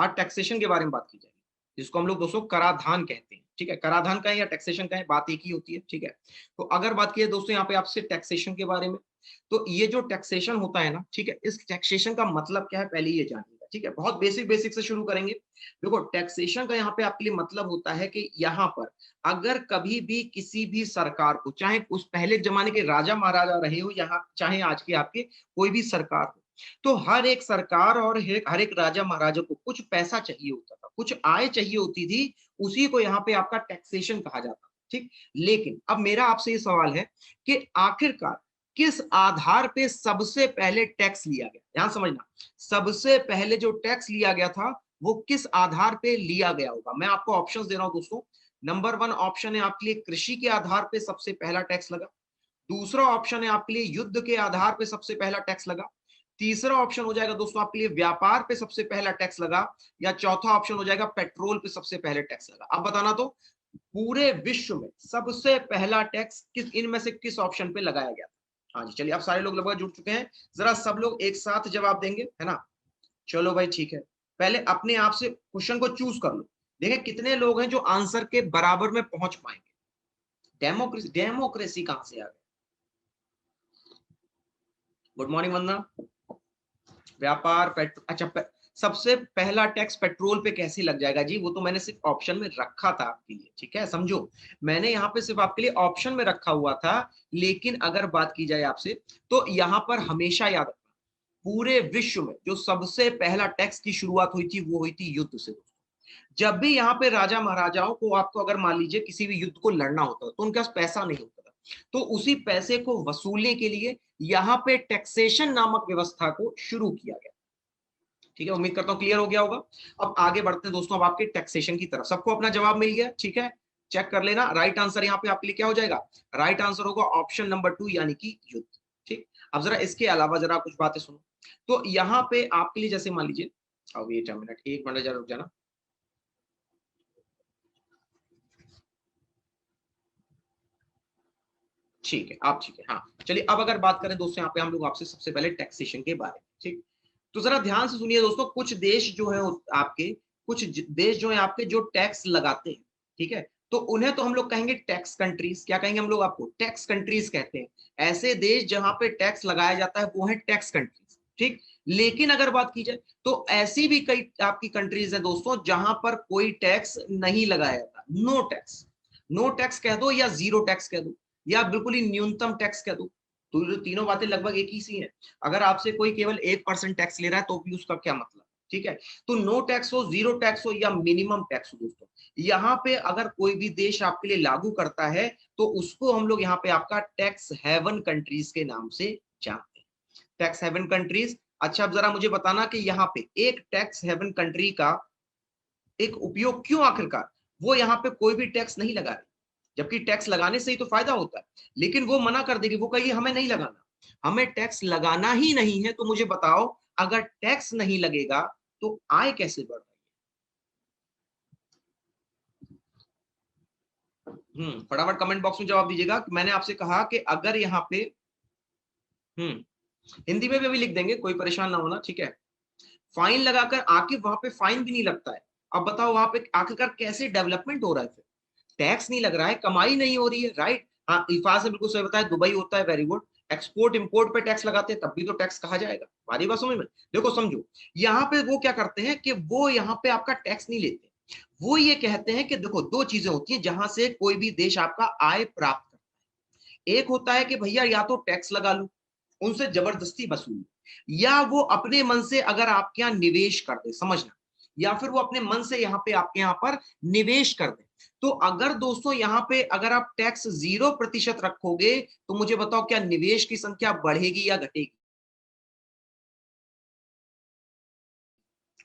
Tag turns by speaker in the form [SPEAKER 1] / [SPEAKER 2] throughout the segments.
[SPEAKER 1] आज टैक्सेशन के बारे में बात की जाएगी, जिसको हम लोग दोस्तों कराधान कहते हैं। ठीक है, कराधान का है या टैक्सेशन का है, बात एक ही होती है। ठीक है, तो अगर बात की दोस्तों यहाँ पे आपसे टैक्सेशन के बारे में, तो ये जो टैक्सेशन होता है ना, ठीक है, इस टैक्सेशन का मतलब क्या है पहले ये जानिएगा। ठीक है, बहुत बेसिक बेसिक से शुरू करेंगे। देखो टैक्सेशन का यहाँ पे आपके लिए मतलब होता है कि यहाँ पर अगर कभी भी किसी भी सरकार को, चाहे उस पहले जमाने के राजा महाराजा रहे हो, यहाँ चाहे आज के आपके कोई भी सरकार हो, तो हर एक सरकार और हर एक राजा महाराजा को कुछ पैसा चाहिए होता था, कुछ आय चाहिए होती थी, उसी को यहाँ पे आपका टैक्सेशन कहा जाता। ठीक, लेकिन अब मेरा आपसे ये सवाल है कि आखिरकार किस आधार पे सबसे पहले टैक्स लिया गया? ध्यान समझना, सबसे पहले जो टैक्स लिया गया था वो किस आधार पे लिया गया होगा? मैं आपको ऑप्शंस दे रहा हूं दोस्तों। नंबर 1 ऑप्शन है आपके लिए कृषि के आधार पे सबसे पहला टैक्स लगा। दूसरा ऑप्शन है आपके लिए युद्ध के आधार पे सबसे पहला टैक्स लगा। तीसरा ऑप्शन हो जाएगा दोस्तों आपके लिए व्यापार पे सबसे पहला टैक्स लगा, या चौथा ऑप्शन हो जाएगा पेट्रोल पे सबसे पहले टैक्स लगा। अब बताना तो पूरे विश्व में सबसे पहला टैक्स किस इनमें से किस ऑप्शन पे लगाया गया था? हाँ जी, चलिए आप सारे लोग लगभग जुड़ चुके हैं, जरा सब लोग एक साथ जवाब देंगे, है ना? चलो भाई ठीक है, पहले अपने आप से क्वेश्चन को चूज कर लो, देखें कितने लोग हैं जो आंसर के बराबर में पहुंच पाएंगे। डेमोक्रेसी डेमोक्रेसी कहां से आ गई? गुड मॉर्निंग वंदना। व्यापार सबसे पहला टैक्स पेट्रोल पे कैसे लग जाएगा जी? वो तो मैंने सिर्फ ऑप्शन में रखा था आपके लिए, ठीक है, समझो, मैंने यहाँ पे सिर्फ आपके लिए ऑप्शन में रखा हुआ था। लेकिन अगर बात की जाए आपसे, तो यहाँ पर हमेशा याद रखना, पूरे विश्व में जो सबसे पहला टैक्स की शुरुआत हुई थी वो हुई थी युद्ध से। जब भी यहाँ पे राजा महाराजाओं को, आपको अगर मान लीजिए किसी भी युद्ध को लड़ना होता तो उनके पास पैसा नहीं होता था, तो उसी पैसे को वसूलने के लिए यहाँ पे टैक्सेशन नामक व्यवस्था को शुरू किया गया। ठीक है, उम्मीद करता हूं क्लियर हो गया होगा। अब आगे बढ़ते हैं दोस्तों, अब आपके टैक्सेशन की तरफ। सबको अपना जवाब मिल गया? ठीक है, चेक कर लेना। राइट आंसर यहाँ पे आपके लिए क्या हो जाएगा? राइट आंसर होगा ऑप्शन नंबर 2 यानी कि युद्ध। ठीक, अब जरा इसके अलावा जरा कुछ बातें सुनो। तो यहाँ पे आपके लिए जैसे मान लीजिए, अब वेट अ मिनट, एक मिनट जरा रुक जाना। ठीक है, आप ठीक है, हाँ चलिए। अब अगर बात करें दोस्तों, यहाँ पे हम लोग आपसे सबसे पहले टैक्सेशन के बारे में, ठीक, तो जरा ध्यान से सुनिए दोस्तों। कुछ देश जो है आपके, देश जो है आपके जो टैक्स लगाते हैं, ठीक है, तो उन्हें तो हम लोग कहेंगे टैक्स कंट्रीज। क्या कहेंगे हम लोग? आपको टैक्स कंट्रीज कहते हैं। ऐसे देश जहां पे टैक्स लगाया जाता है वो है टैक्स कंट्रीज। ठीक, लेकिन अगर बात की जाए तो ऐसी भी कई आपकी कंट्रीज है दोस्तों जहां पर कोई टैक्स नहीं लगाया जाता, नो टैक्स। नो टैक्स कह दो या जीरो टैक्स कह दो, या बिल्कुल ही न्यूनतम टैक्स कह दो, तो ये तीनों बातें लगभग एक ही सी हैं। अगर आपसे कोई केवल 1% टैक्स ले रहा है तो भी उसका क्या मतलब? ठीक है, तो नो टैक्स हो, जीरो टैक्स हो या मिनिमम टैक्स हो दोस्तों, यहाँ पे अगर कोई भी देश आपके लिए लागू करता है तो उसको हम लोग यहाँ पे आपका टैक्स हेवन कंट्रीज के नाम से जानते हैं। Tax haven countries. अच्छा, अब जरा मुझे बताना कि यहाँ पे एक टैक्स हेवन कंट्री का एक उपयोग क्यों आखिरकार वो यहाँ पे कोई भी टैक्स नहीं लगा रही, जबकि टैक्स लगाने से ही तो फायदा होता है। लेकिन वो मना कर देगी, वो कहेगी हमें नहीं लगाना, हमें टैक्स लगाना ही नहीं है। तो मुझे बताओ, अगर टैक्स नहीं लगेगा तो आय कैसे बढ़ रही है? फटाफट कमेंट बॉक्स में जवाब दीजिएगा कि मैंने आपसे कहा कि अगर यहाँ पे हिंदी में भी अभी लिख देंगे, कोई परेशान ना होना, ठीक है। फाइन लगाकर आके वहां पे फाइन भी नहीं लगता है। अब बताओ वहां पे आखिरकार कैसे डेवलपमेंट हो रहा है? फिर टैक्स नहीं लग रहा है, कमाई नहीं हो रही है, राइट? हाँ, इफा से बिल्कुल सही बताया, दुबई होता है, वेरी गुड। एक्सपोर्ट इंपोर्ट पे टैक्स लगाते हैं तब भी तो टैक्स कहा जाएगा। हमारी बात समझ में? देखो समझो, यहाँ पे वो क्या करते हैं कि वो यहाँ पे आपका टैक्स नहीं लेते। वो ये कहते हैं कि देखो दो चीजें होती हैं जहां से कोई भी देश आपका आय प्राप्त करता है। एक होता है कि भैया या तो टैक्स लगा लो, उनसे जबरदस्ती वसूल, या वो अपने मन से अगर आपके यहाँ निवेश कर दे, समझना, या फिर वो अपने मन से यहाँ पे आपके यहाँ पर निवेश कर दे। तो अगर दोस्तों यहाँ पे अगर आप टैक्स 0% रखोगे तो मुझे बताओ क्या निवेश की संख्या बढ़ेगी या घटेगी?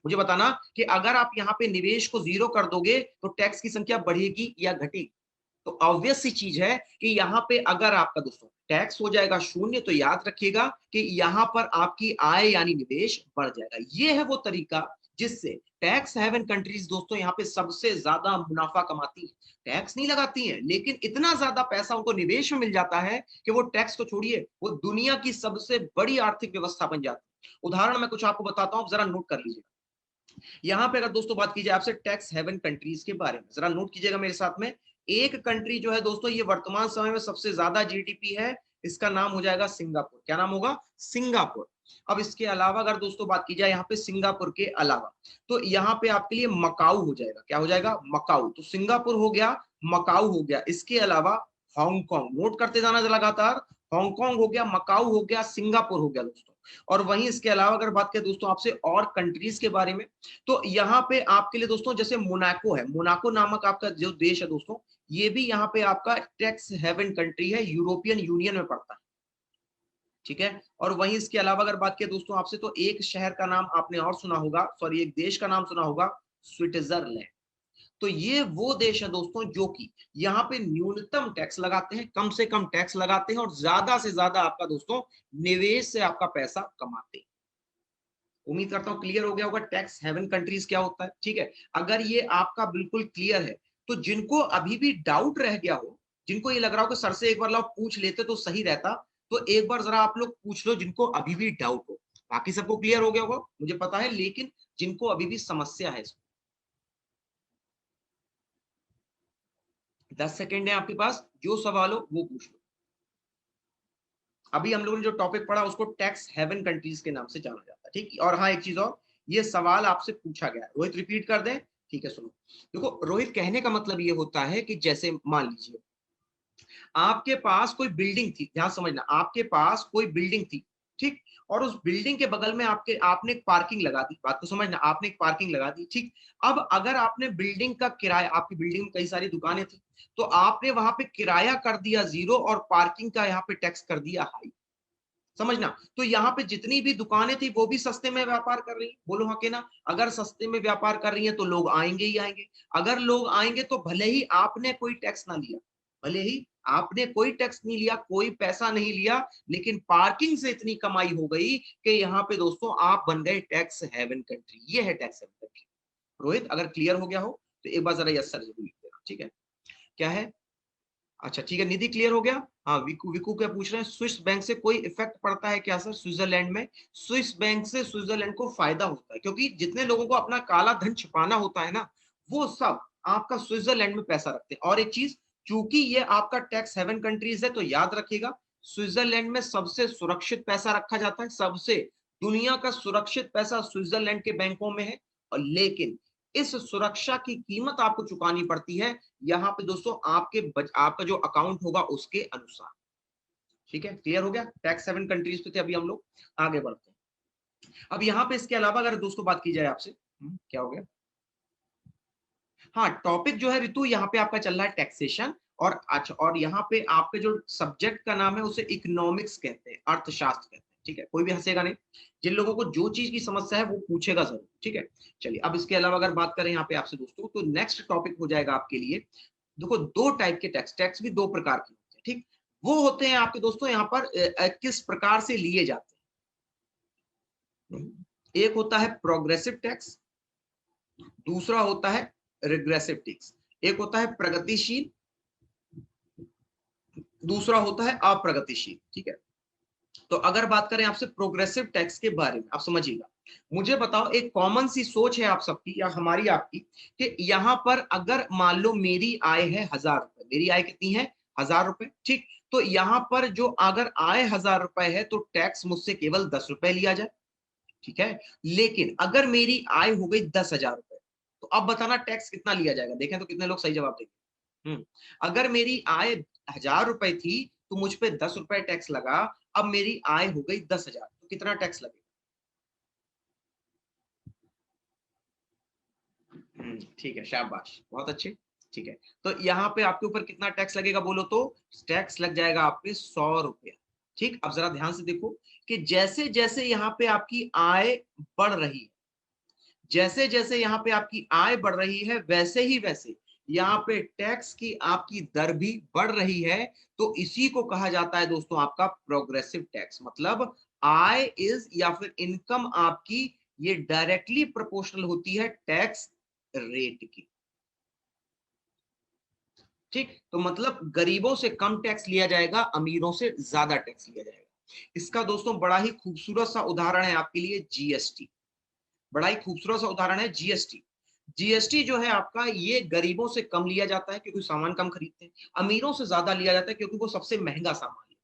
[SPEAKER 1] मुझे बताना कि अगर आप यहाँ पे निवेश को 0 कर दोगे तो टैक्स की संख्या बढ़ेगी या घटेगी? तो ऑब्वियस सी चीज है कि यहाँ पे अगर आपका दोस्तों टैक्स हो जाएगा 0, तो याद रखिएगा कि यहाँ पर आपकी आय यानी निवेश बढ़ जाएगा। ये है वो तरीका जिससे टैक्स हेवन कंट्रीज दोस्तों यहाँ पे सबसे ज्यादा मुनाफा कमाती है। टैक्स नहीं लगाती हैं, लेकिन इतना ज्यादा पैसा उनको निवेश में मिल जाता है कि वो टैक्स को छोड़िए, वो दुनिया की सबसे बड़ी आर्थिक व्यवस्था बन जाती है। उदाहरण मैं कुछ आपको बताता हूँ, जरा नोट कर लीजिए। यहाँ पे अगर दोस्तों बात की जाए आपसे टैक्स हेवन कंट्रीज के बारे में, जरा नोट कीजिएगा मेरे साथ में। एक कंट्री जो है दोस्तों ये वर्तमान समय में सबसे ज्यादा जीडीपी है, इसका नाम हो जाएगा सिंगापुर। क्या नाम होगा? सिंगापुर। अब इसके अलावा अगर दोस्तों बात की जाए यहाँ पे सिंगापुर के अलावा, तो यहाँ पे आपके लिए मकाऊ हो जाएगा। क्या हो जाएगा? मकाऊ। तो सिंगापुर हो गया, मकाऊ हो गया, इसके अलावा हांगकांग। नोट करते जाना लगातार। हांगकांग हो गया, मकाऊ हो गया, सिंगापुर हो गया दोस्तों। और वहीं इसके अलावा अगर बात करें दोस्तों आपसे और कंट्रीज के बारे में, तो यहाँ पे आपके लिए दोस्तों जैसे मोनाको है, मोनाको नामक आपका जो देश है दोस्तों, ये भी यहाँ पे आपका टैक्स हेवन कंट्री है, यूरोपियन यूनियन में पड़ता है। ठीक है। और वहीं इसके अलावा अगर बात करें दोस्तों आपसे, तो एक शहर का नाम आपने और सुना होगा, सॉरी एक देश का नाम सुना होगा, स्विट्जरलैंड। तो ये वो देश है दोस्तों जो कि यहाँ पे न्यूनतम टैक्स लगाते हैं, कम से कम टैक्स लगाते हैं, और ज्यादा से ज्यादा आपका दोस्तों निवेश से आपका पैसा कमाते हैं। उम्मीद करता हूं क्लियर हो गया होगा टैक्स हेवन कंट्रीज क्या होता है। ठीक है। अगर ये आपका बिल्कुल क्लियर है, तो जिनको अभी भी डाउट रह गया हो, जिनको ये लग रहा हो कि सर से एक बार लाओ पूछ लेते तो सही रहता, तो एक बार जरा आप लोग पूछ लो जिनको अभी भी डाउट हो। बाकी सबको क्लियर हो गया होगा मुझे पता है, लेकिन जिनको अभी भी समस्या है, 10 सेकेंड है आपके पास, जो सवाल हो वो पूछ लो। अभी हम लोगों ने जो टॉपिक पढ़ा उसको टैक्स हेवन कंट्रीज के नाम से जाना जाता है। ठीक। और हाँ एक चीज और, ये सवाल आपसे पूछा गया है, रोहित रिपीट कर दें। ठीक है सुनो। देखो रोहित, कहने का मतलब ये होता है कि जैसे मान लीजिए आपके पास कोई बिल्डिंग थी, ध्यान समझना, आपके पास कोई बिल्डिंग थी, ठीक, और उस बिल्डिंग के बगल में आपने एक पार्किंग लगा दी। बात को समझना, आपने एक पार्किंग लगा दी, ठीक। अब अगर आपने बिल्डिंग का किराया, आपकी बिल्डिंग में कई सारी दुकानें थी, तो आपने वहां पे किराया कर दिया जीरो और पार्किंग का यहाँ पे टैक्स कर दिया हाई। समझना, तो यहाँ पे जितनी भी दुकानें थी वो भी सस्ते में व्यापार कर रही है, बोलो हाँ के ना। अगर सस्ते में व्यापार कर रही है तो लोग आएंगे ही आएंगे। अगर लोग आएंगे तो भले ही आपने कोई टैक्स ना लिया, भले ही आपने कोई टैक्स नहीं लिया, कोई पैसा नहीं लिया, लेकिन पार्किंग से इतनी कमाई हो गई कि यहाँ पे दोस्तों आप बन गए टैक्स हेवन कंट्री। ये है टैक्स हेवन कंट्री। रोहित अगर क्लियर हो गया हो तो एक बार जरा यस सर जरूर लिख देना। ठीक है। क्या है? अच्छा ठीक है, निधि क्लियर हो गया। हाँ विकू, विकू क्या पूछ रहे हैं, स्विस बैंक से कोई इफेक्ट पड़ता है क्या सर स्विट्जरलैंड में? स्विस बैंक से स्विट्जरलैंड को फायदा होता है, क्योंकि जितने लोगों को अपना काला धन छिपाना होता है ना, वो सब आपका स्विट्जरलैंड में पैसा रखते हैं। और एक चीज, चूंकि ये आपका टैक्स हेवन कंट्रीज है, तो याद रखिएगा स्विट्जरलैंड में सबसे सुरक्षित पैसा रखा जाता है, सबसे दुनिया का सुरक्षित पैसा स्विट्जरलैंड के बैंकों में है। और लेकिन इस सुरक्षा की कीमत आपको चुकानी पड़ती है यहाँ पे दोस्तों आपका जो अकाउंट होगा उसके अनुसार। ठीक है, क्लियर हो गया? टैक्स हेवन कंट्रीज पे थे, अभी हम लोग आगे बढ़ते हैं। अब यहाँ पे इसके अलावा अगर दोस्तों बात की जाए आपसे, क्या हो गया? हाँ टॉपिक जो है ऋतु यहाँ पे आपका चल रहा है टैक्सेशन। और अच्छा, और यहाँ पे आपके जो सब्जेक्ट का नाम है उसे इकोनॉमिक्स कहते हैं, अर्थशास्त्र कहते हैं। ठीक है, कोई भी हंसेगा नहीं। जिन लोगों को जो चीज की समस्या है वो पूछेगा जरूर। ठीक है। चलिए अब इसके अलावा अगर बात करें यहाँ पे आपसे दोस्तों, तो नेक्स्ट टॉपिक हो जाएगा आपके लिए, देखो दो टाइप के टैक्स, टैक्स भी दो प्रकार के होते हैं। ठीक, वो होते हैं आपके दोस्तों यहाँ पर किस प्रकार से लिए जाते हैं। एक होता है प्रोग्रेसिव टैक्स, दूसरा होता है रिग्रेसिव टैक्स। एक होता है प्रगतिशील, दूसरा होता है अप्रगतिशील। ठीक है। तो अगर बात करें आपसे प्रोग्रेसिव टैक्स के बारे में, आप समझिएगा, मुझे बताओ एक कॉमन सी सोच है आप सबकी या हमारी आपकी, कि यहाँ पर अगर मान लो मेरी आय है 1000 रुपए, मेरी आय कितनी है? 1000 रुपए। ठीक, तो यहाँ पर जो अगर आय 1000 रुपए है तो टैक्स मुझसे केवल 10 रुपए लिया जाए। ठीक है। लेकिन अगर मेरी आय हो गई 10,000 रुपए, तो अब बताना टैक्स कितना लिया जाएगा, देखें तो कितने लोग सही जवाब देंगे। अगर मेरी आय 1000 रुपए थी तो मुझ पे 10 रुपए टैक्स लगा, अब मेरी आय हो गई 10,000, तो कितना टैक्स लगेगा? ठीक है, शाबाश, बहुत अच्छे। ठीक है, तो यहाँ पे आपके ऊपर कितना टैक्स लगेगा बोलो तो? टैक्स लग जाएगा आप पे 100 रुपया। ठीक, अब जरा ध्यान से देखो कि जैसे जैसे यहाँ पे आपकी आय बढ़ रही है, जैसे जैसे यहाँ पे आपकी आय बढ़ रही है, वैसे ही वैसे यहाँ पे टैक्स की आपकी दर भी बढ़ रही है। तो इसी को कहा जाता है दोस्तों आपका प्रोग्रेसिव टैक्स। मतलब आय इज या फिर इनकम आपकी ये डायरेक्टली प्रोपोर्शनल होती है टैक्स रेट की। ठीक, तो मतलब गरीबों से कम टैक्स लिया जाएगा, अमीरों से ज्यादा टैक्स लिया जाएगा। इसका दोस्तों बड़ा ही खूबसूरत सा उदाहरण है आपके लिए जीएसटी। बड़ा ही खूबसूरत सा उदाहरण है जीएसटी। जीएसटी जो है आपका, ये गरीबों से कम लिया जाता है क्योंकि सामान कम खरीदते हैं, अमीरों से ज्यादा लिया जाता है क्योंकि वो सबसे महंगा सामान है।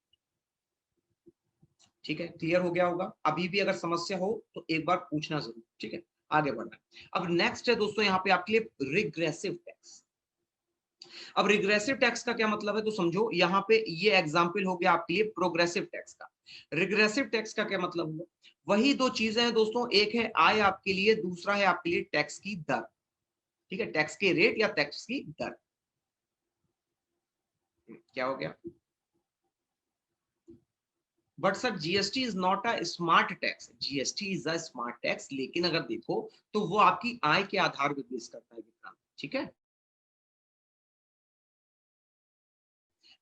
[SPEAKER 1] ठीक है, क्लियर हो गया होगा। अभी भी अगर समस्या हो तो एक बार पूछना जरूर। ठीक है, आगे बढ़ना है। अब नेक्स्ट है दोस्तों यहाँ पे आपके लिए रिग्रेसिव टैक्स। अब रिग्रेसिव टैक्स का क्या मतलब है तो समझो, यहाँ पे ये एग्जाम्पल हो गया आपके लिए प्रोग्रेसिव टैक्स का। रिग्रेसिव टैक्स का क्या मतलब हुआ? वही दो चीजें हैं दोस्तों, एक है आय आपके लिए, दूसरा है आपके लिए टैक्स की दर। ठीक है, टैक्स के रेट या टैक्स की दर। क्या हो गया? But sir GST is not a smart tax. GST is a smart tax, लेकिन अगर देखो तो वो आपकी आय के आधार पर बेस करता है विक्रांत। ठीक है,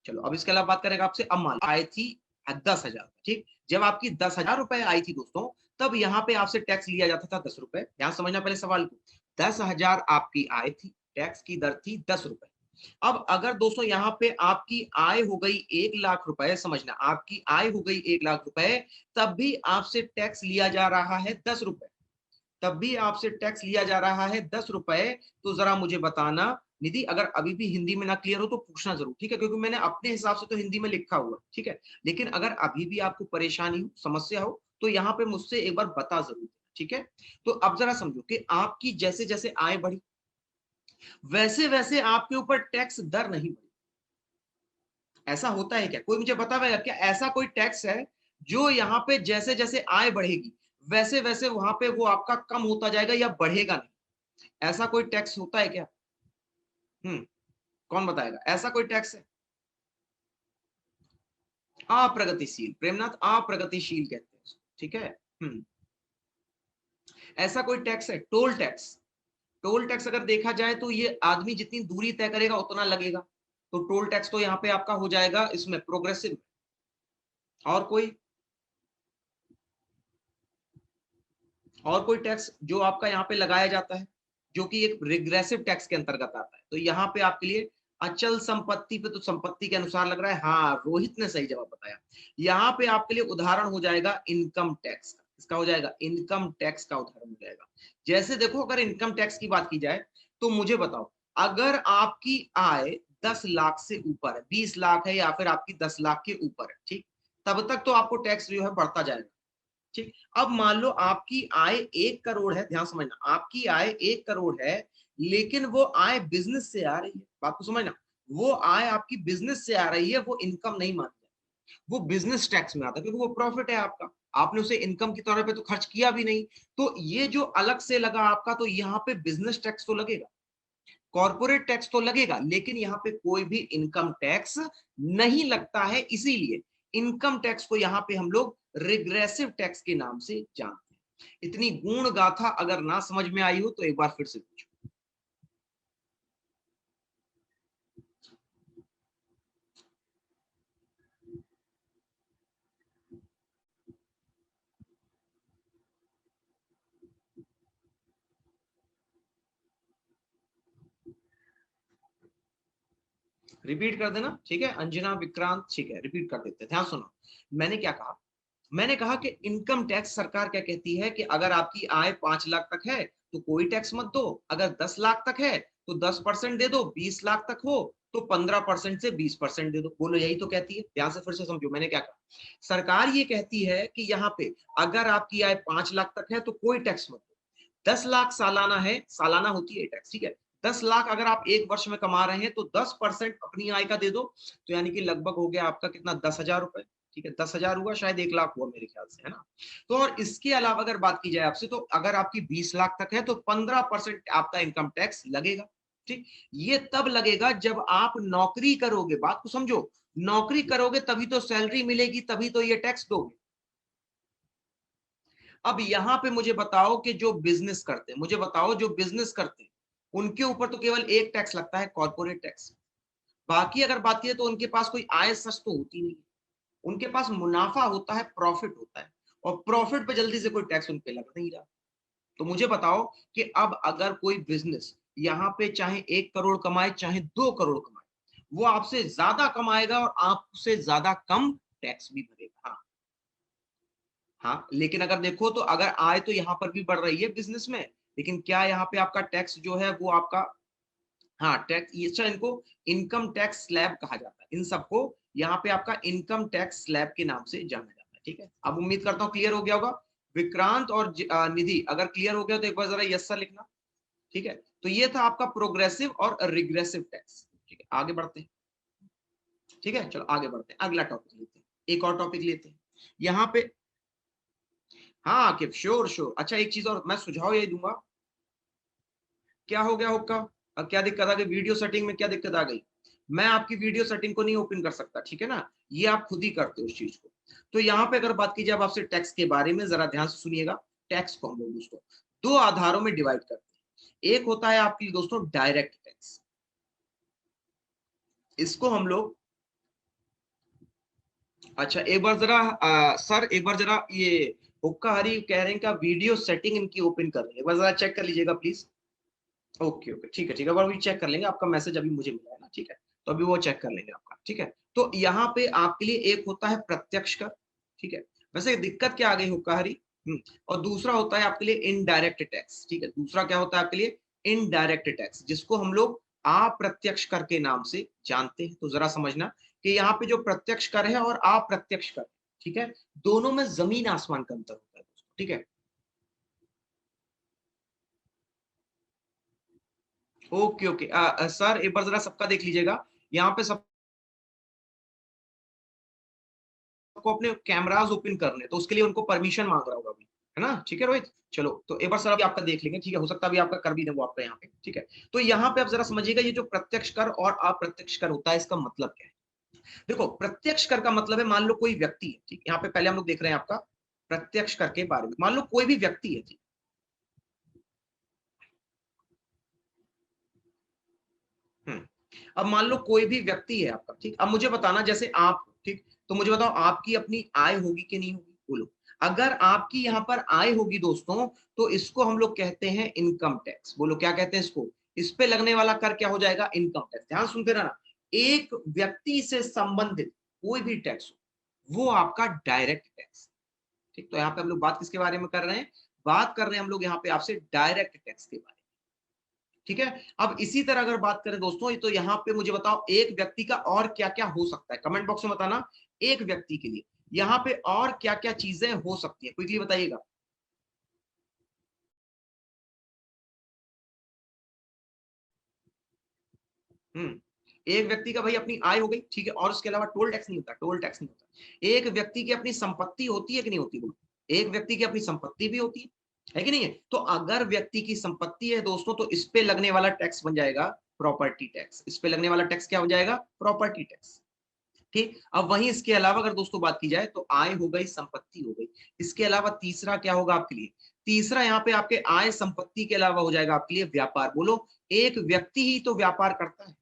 [SPEAKER 1] चलो अब इसके अलावा बात करेंगे आपसे। अब मान आई थी 10,000। ठीक, जब आपकी 10,000 रुपए आई थी दोस्तों, तब यहाँ पे आपसे टैक्स लिया जाता था 10 रुपए। ध्यान समझना पहले सवाल को। 10,000 आपकी आय थी, टैक्स की दर थी 10 रुपए। अब अगर दोस्तों यहाँ पे आपकी आय हो गई 1,00,000 रुपए, समझना आपकी आय हो गई 1,00,000 रुपए, तब भी आपसे टैक्स लिया जा रहा है 10 रुपए। तब भी आपसे टैक्स लिया जा रहा है 10 रुपए। तो जरा मुझे बताना निधि, अगर अभी भी हिंदी में ना क्लियर हो तो पूछना जरूर। ठीक है, क्योंकि मैंने अपने हिसाब से तो हिंदी में लिखा हुआ है। ठीक है, लेकिन अगर अभी भी आपको परेशानी हो, समस्या हो, तो यहाँ पे मुझसे एक बार बता जरूर। ठीक है, तो अब जरा समझो कि आपकी जैसे जैसे आय बढ़ी, वैसे वैसे आपके ऊपर टैक्स दर नहीं बढ़ी। ऐसा होता है क्या? कोई मुझे बताएगा क्या ऐसा कोई टैक्स है जो यहाँ पे जैसे जैसे आय बढ़ेगी, वैसे वैसे वहां पे वो आपका कम होता जाएगा या बढ़ेगा नहीं? ऐसा कोई टैक्स होता है क्या? हम्म, कौन बताएगा ऐसा कोई टैक्स है? अप्रगतिशील, प्रेमनाथ, अप्रगतिशील कहते हैं उसको। ठीक है। हम्म, ऐसा कोई टैक्स है? Toll tax. टोल टैक्स अगर देखा जाए तो ये आदमी जितनी दूरी तय करेगा उतना लगेगा। तो टोल टैक्स तो यहाँ पे आपका हो जाएगा इसमें प्रोग्रेसिव। और कोई, और कोई टैक्स जो आपका यहाँ पे लगाया जाता है, जो कि एक रिग्रेसिव टैक्स के अंतर्गत आता है? तो यहाँ पे आपके लिए अचल संपत्ति पे, तो संपत्ति के अनुसार लग रहा है। हाँ, रोहित ने सही जवाब बताया। यहाँ पे आपके लिए उदाहरण हो जाएगा इनकम टैक्स का। इसका हो जाएगा इनकम टैक्स का उदाहरण हो जाएगा। जैसे देखो, अगर इनकम टैक्स की बात की जाए तो मुझे बताओ, अगर आपकी आय 10 लाख से ऊपर है, 20 लाख है, या फिर आपकी 10 लाख के ऊपर है, ठीक, तब तक तो आपको टैक्स जो है बढ़ता जाएगा। ठीक, अब मान लो आपकी आय 1 करोड़ है। ध्यान समझना, आपकी आय 1 करोड़ है, लेकिन वो आय बिजनेस से आ रही है। बात को समझना, वो आय आपकी बिजनेस से आ रही है, वो इनकम नहीं मानी जाती, वो बिजनेस टैक्स में आता है, क्योंकि वो प्रॉफिट है आपका। आपने उसे इनकम के तौर पे तो खर्च किया भी नहीं। तो ये जो अलग से लगा आपका, तो यहाँ पे बिजनेस टैक्स तो लगेगा, कॉर्पोरेट टैक्स तो लगेगा, लेकिन यहाँ पे कोई भी इनकम टैक्स नहीं लगता है। इसीलिए इनकम टैक्स को यहाँ पे हम लोग रिग्रेसिव टैक्स के नाम से जानते हैं। इतनी गुण गाथा अगर ना समझ में आई हो तो एक बार फिर से पूछो। रिपीट कर देना, ठीक है अंजना, विक्रांत, ठीक है रिपीट कर देते हैं। ध्यान सुनो, मैंने क्या कहा? मैंने कहा कि इनकम टैक्स, सरकार क्या कहती है कि अगर आपकी आय 5 लाख तक है तो कोई टैक्स मत दो, अगर 10 लाख तक है तो 10% दे दो, 20 लाख तक हो तो 15% से 20% दे दो। बोलो, यही तो कहती है। ध्यान से फिर से समझो मैंने क्या कहा। सरकार ये कहती है कि यहाँ पे अगर आपकी आय 5 लाख तक है तो कोई टैक्स मत दो। 10 लाख सालाना है, सालाना होती है टैक्स, ठीक है। 10 लाख अगर आप एक वर्ष में कमा रहे हैं तो 10% अपनी आय का दे दो। तो यानी कि लगभग हो गया आपका कितना, 10,000 रुपए। ठीक है, 10,000 हुआ, शायद 1 लाख हुआ मेरे ख्याल से, है ना? तो और इसके अलावा अगर बात की जाए आपसे, तो अगर आपकी 20 लाख तक है तो 15% आपका इनकम टैक्स लगेगा। ठीक, ये तब लगेगा जब आप नौकरी करोगे। बात को समझो, नौकरी करोगे तभी तो सैलरी मिलेगी, तभी तो ये टैक्स दोगे। अब यहां पे मुझे बताओ कि जो बिजनेस करते हैं, मुझे बताओ जो बिजनेस करते हैं, उनके ऊपर तो केवल एक टैक्स लगता है, कॉर्पोरेट टैक्स। बाकी अगर बात की तो उनके पास कोई आय सच तो होती नहीं, उनके पास मुनाफा होता है, प्रॉफिट होता है, और प्रॉफिट पे जल्दी से कोई टैक्स उन पे लग नहीं रहा। तो मुझे बताओ कि अब अगर कोई बिजनेस यहाँ पे चाहे 1 करोड़ कमाए चाहे 2 करोड़ कमाए, वो आपसे ज्यादा कमाएगा और आपसे ज्यादा कम टैक्स भी भरेगा। हाँ, हाँ, लेकिन अगर देखो तो अगर आय तो यहाँ पर भी बढ़ रही है बिजनेस में, लेकिन क्या यहाँ पे आपका टैक्स जो है वो आपका, हाँ टैक्स, ये अच्छा इनको इनकम टैक्स स्लैब कहा जाता है, इन सबको यहाँ पे आपका इनकम टैक्स स्लैब के नाम से जाना जाता है। ठीक है, अब उम्मीद करता हूँ क्लियर हो गया होगा। विक्रांत और निधि अगर क्लियर हो गया तो एक बार जरा यस सर लिखना। ठीक है, तो ये था आपका प्रोग्रेसिव और रिग्रेसिव टैक्स। ठीक है, आगे बढ़ते हैं। ठीक है, चलो आगे बढ़ते हैं, अगला टॉपिक लेते हैं, एक और टॉपिक लेते हैं यहाँ पे। हाँ आकिब, श्योर श्योर। अच्छा एक चीज और मैं सुझाव ये दूंगा, क्या हो गया हुक्का, अब क्या दिक्कत आ गई वीडियो सेटिंग में, क्या दिक्कत आ गई? मैं आपकी वीडियो सेटिंग को नहीं ओपन कर सकता, ठीक है ना, ये आप खुद ही करते हो उस चीज को। तो यहाँ पे अगर बात की जाए आपसे टैक्स के बारे में, जरा ध्यान से सुनिएगा। टैक्स को हम लोग दोस्तों दो आधारों में डिवाइड करते हैं। एक होता है आपकी दोस्तों डायरेक्ट टैक्स, इसको हम लोग, अच्छा एक बार जरा सर एक बार जरा ये हुक्का हरी कह रहे हैं का वीडियो सेटिंग इनकी ओपन कर रहे हैं, एक बार जरा चेक कर लीजिएगा प्लीज। ओके ओके ठीक है ठीक है, अभी चेक कर लेंगे, आपका मैसेज अभी मुझे मिला है ना, ठीक है, तो अभी वो चेक कर लेंगे आपका। ठीक है, तो यहाँ पे आपके लिए एक होता है प्रत्यक्ष कर, ठीक है, वैसे दिक्कत क्या आ गई हुक्काहरी, और दूसरा होता है आपके लिए इनडायरेक्ट टैक्स। ठीक है, दूसरा क्या होता है आपके लिए इनडायरेक्ट टैक्स, जिसको हम लोग अप्रत्यक्ष कर के नाम से जानते हैं। तो जरा समझना कि यहाँ पे जो प्रत्यक्ष कर है और अप्रत्यक्ष कर, ठीक है, दोनों में जमीन आसमान का अंतर होता है दोस्तों। ठीक है, ओके ओके सर एक बार जरा सबका देख लीजिएगा, यहाँ पे सबको अपने कैमरास ओपन करने, तो उसके लिए उनको परमिशन मांग रहा होगा अभी, है ना, ठीक है रोहित। चलो तो एक बार सर अभी आपका देख लेंगे, ठीक है, हो सकता है अभी आपका कर भी दे वो आपका यहाँ पे। ठीक है, तो यहाँ पे आप जरा समझिएगा ये जो प्रत्यक्ष कर और अप्रत्यक्ष कर होता है, इसका मतलब क्या है। देखो प्रत्यक्ष कर का मतलब है, मान लो कोई व्यक्ति है, ठीक, यहाँ पे पहले हम लोग देख रहे हैं आपका प्रत्यक्ष कर के बारे में, मान लो कोई भी व्यक्ति है, ठीक। हम्म, अब मान लो कोई भी व्यक्ति है आपका, ठीक, अब मुझे बताना जैसे आप, ठीक, तो मुझे बताओ आपकी अपनी आय होगी कि नहीं होगी, बोलो। अगर आपकी यहाँ पर आय होगी दोस्तों, तो इसको हम लोग कहते हैं इनकम टैक्स। बोलो क्या कहते हैं इसको, इस पे लगने वाला कर क्या हो जाएगा, इनकम टैक्स। ध्यान सुनते रहना, एक व्यक्ति से संबंधित कोई भी टैक्स हो वो आपका डायरेक्ट टैक्स। ठीक, तो यहाँ पे हम लोग बात किसके बारे में कर रहे हैं, बात कर रहे हैं हम लोग यहाँ पे आपसे डायरेक्ट टैक्स के बारे में। ठीक है, अब इसी तरह अगर बात करें दोस्तों, तो यहाँ पे मुझे बताओ एक व्यक्ति का और क्या क्या हो सकता है, कमेंट बॉक्स में बताना। एक व्यक्ति के लिए यहाँ पे और क्या क्या चीजें हो सकती है, क्विकली बताइएगा। एक व्यक्ति का भाई अपनी आय हो गई, ठीक है, और उसके अलावा टोल टैक्स नहीं होता, टोल टैक्स नहीं होता। एक व्यक्ति की अपनी संपत्ति होती है कि नहीं होती, बोलो। एक व्यक्ति की अपनी संपत्ति भी होती है कि नहीं है। तो अगर व्यक्ति की संपत्ति है दोस्तों, तो इस पे लगने वाला टैक्स बन जाएगा प्रॉपर्टी टैक्स। इस पे लगने वाला टैक्स क्या हो जाएगा, प्रॉपर्टी टैक्स। ठीक, अब वहीं इसके अलावा अगर दोस्तों बात की जाए, तो आय हो गई, संपत्ति हो गई, इसके अलावा तीसरा क्या होगा आपके लिए, तीसरा यहाँ पे आपके आय संपत्ति के अलावा हो जाएगा आपके लिए व्यापार। बोलो, एक व्यक्ति ही तो व्यापार करता है,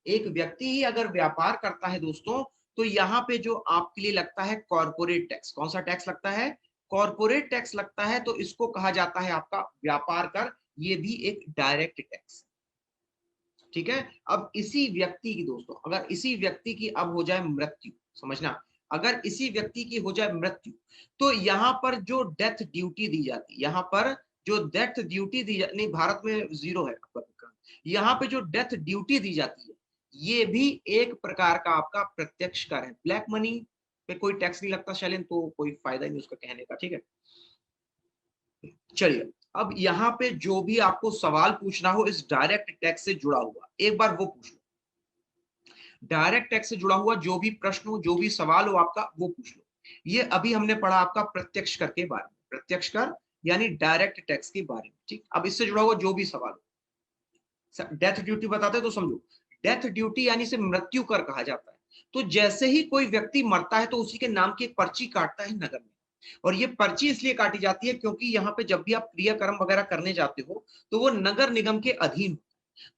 [SPEAKER 1] एक व्यक्ति ही अगर व्यापार करता है दोस्तों, तो यहाँ पे जो आपके लिए लगता है कॉर्पोरेट टैक्स, कौन सा टैक्स लगता है, कॉर्पोरेट टैक्स लगता है, तो इसको कहा जाता है आपका व्यापार कर, ये भी एक डायरेक्ट टैक्स। ठीक है, अब इसी व्यक्ति की दोस्तों, अगर इसी व्यक्ति की अब हो जाए मृत्यु, समझना, अगर इसी व्यक्ति की हो जाए मृत्यु, तो यहाँ पर जो डेथ ड्यूटी दी जाती है, यहाँ पर जो डेथ ड्यूटी दी जाती, नहीं भारत में जीरो है आपका, यहाँ पे जो डेथ ड्यूटी दी जाती है, ये भी एक प्रकार का आपका प्रत्यक्ष कर है। ब्लैक मनी पे कोई टैक्स नहीं लगता शैलेन, तो कोई फायदा नहीं उसका कहने का। ठीक है, चलिए, अब यहाँ पे जो भी आपको सवाल पूछना हो इस डायरेक्ट टैक्स से जुड़ा हुआ, एक बार वो पूछ लो। डायरेक्ट टैक्स से जुड़ा हुआ जो भी प्रश्न हो, जो भी सवाल हो आपका, वो पूछ लो। ये अभी हमने पढ़ा आपका प्रत्यक्ष कर के बारे में, प्रत्यक्ष कर यानी डायरेक्ट टैक्स के बारे में। ठीक, अब इससे जुड़ा हुआ जो भी सवाल हो, डेथ ड्यूटी बताते तो समझो, डेथ ड्यूटी यानी से मृत्यु कर कहा जाता है। तो जैसे ही कोई व्यक्ति मरता है, तो उसी के नाम की एक पर्ची काटता है नगर में, और ये पर्ची इसलिए काटी जाती है क्योंकि यहाँ पे जब भी आप क्रियाकर्म वगैरह करने जाते हो, तो वो नगर निगम के अधीन।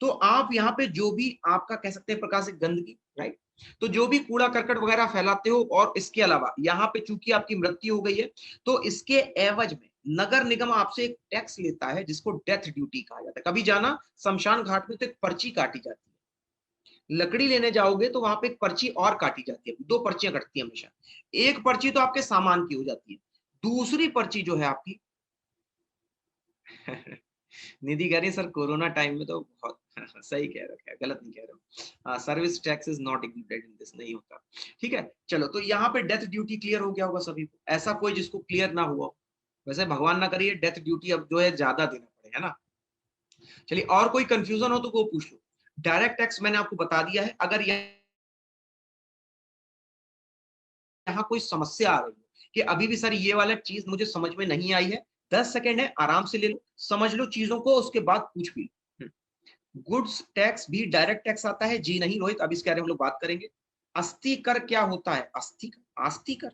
[SPEAKER 1] तो आप यहाँ पे जो भी आपका कह सकते हैं प्रकार से गंदगी, राइट, तो जो भी कूड़ा करकट वगैरह फैलाते हो, और इसके अलावा यहाँ पे चूंकि आपकी मृत्यु हो गई है, तो इसके एवज में नगर निगम आपसे एक टैक्स लेता है, जिसको डेथ ड्यूटी कहा जाता है। कभी जाना शमशान घाट में, तो एक पर्ची काटी जाती है, लकड़ी लेने जाओगे तो वहां पे एक पर्ची और काटी जाती है, दो पर्चियां कटती है हमेशा। एक पर्ची तो आपके सामान की हो जाती है, दूसरी पर्ची जो है आपकी निधि कह रही है सर कोरोना टाइम में तो बहुत सही कह रहे हो, गलत नहीं कह रहे हो। Service tax is not included in this, नहीं होता। ठीक है, चलो तो यहाँ पे डेथ ड्यूटी क्लियर हो गया होगा सभी को, ऐसा कोई जिसको क्लियर ना हुआ हो। वैसे भगवान ना करिए डेथ ड्यूटी अब जो है ज्यादा देना पड़े, है ना। चलिए और कोई कंफ्यूजन हो तो वो पूछ लो। डायरेक्ट टैक्स मैंने आपको बता दिया है। अगर यहाँ कोई समस्या आ रही है कि अभी भी सर ये वाला चीज मुझे समझ में नहीं आई है, 10 सेकंड है, आराम से ले लो, समझ लो चीजों को, उसके बाद पूछ भी लो। गुड्स टैक्स भी डायरेक्ट टैक्स आता है? जी नहीं रोहित, अभी इसके बारे में हम लोग बात करेंगे। अस्थि कर क्या होता है? अस्थि कर, आस्ति कर,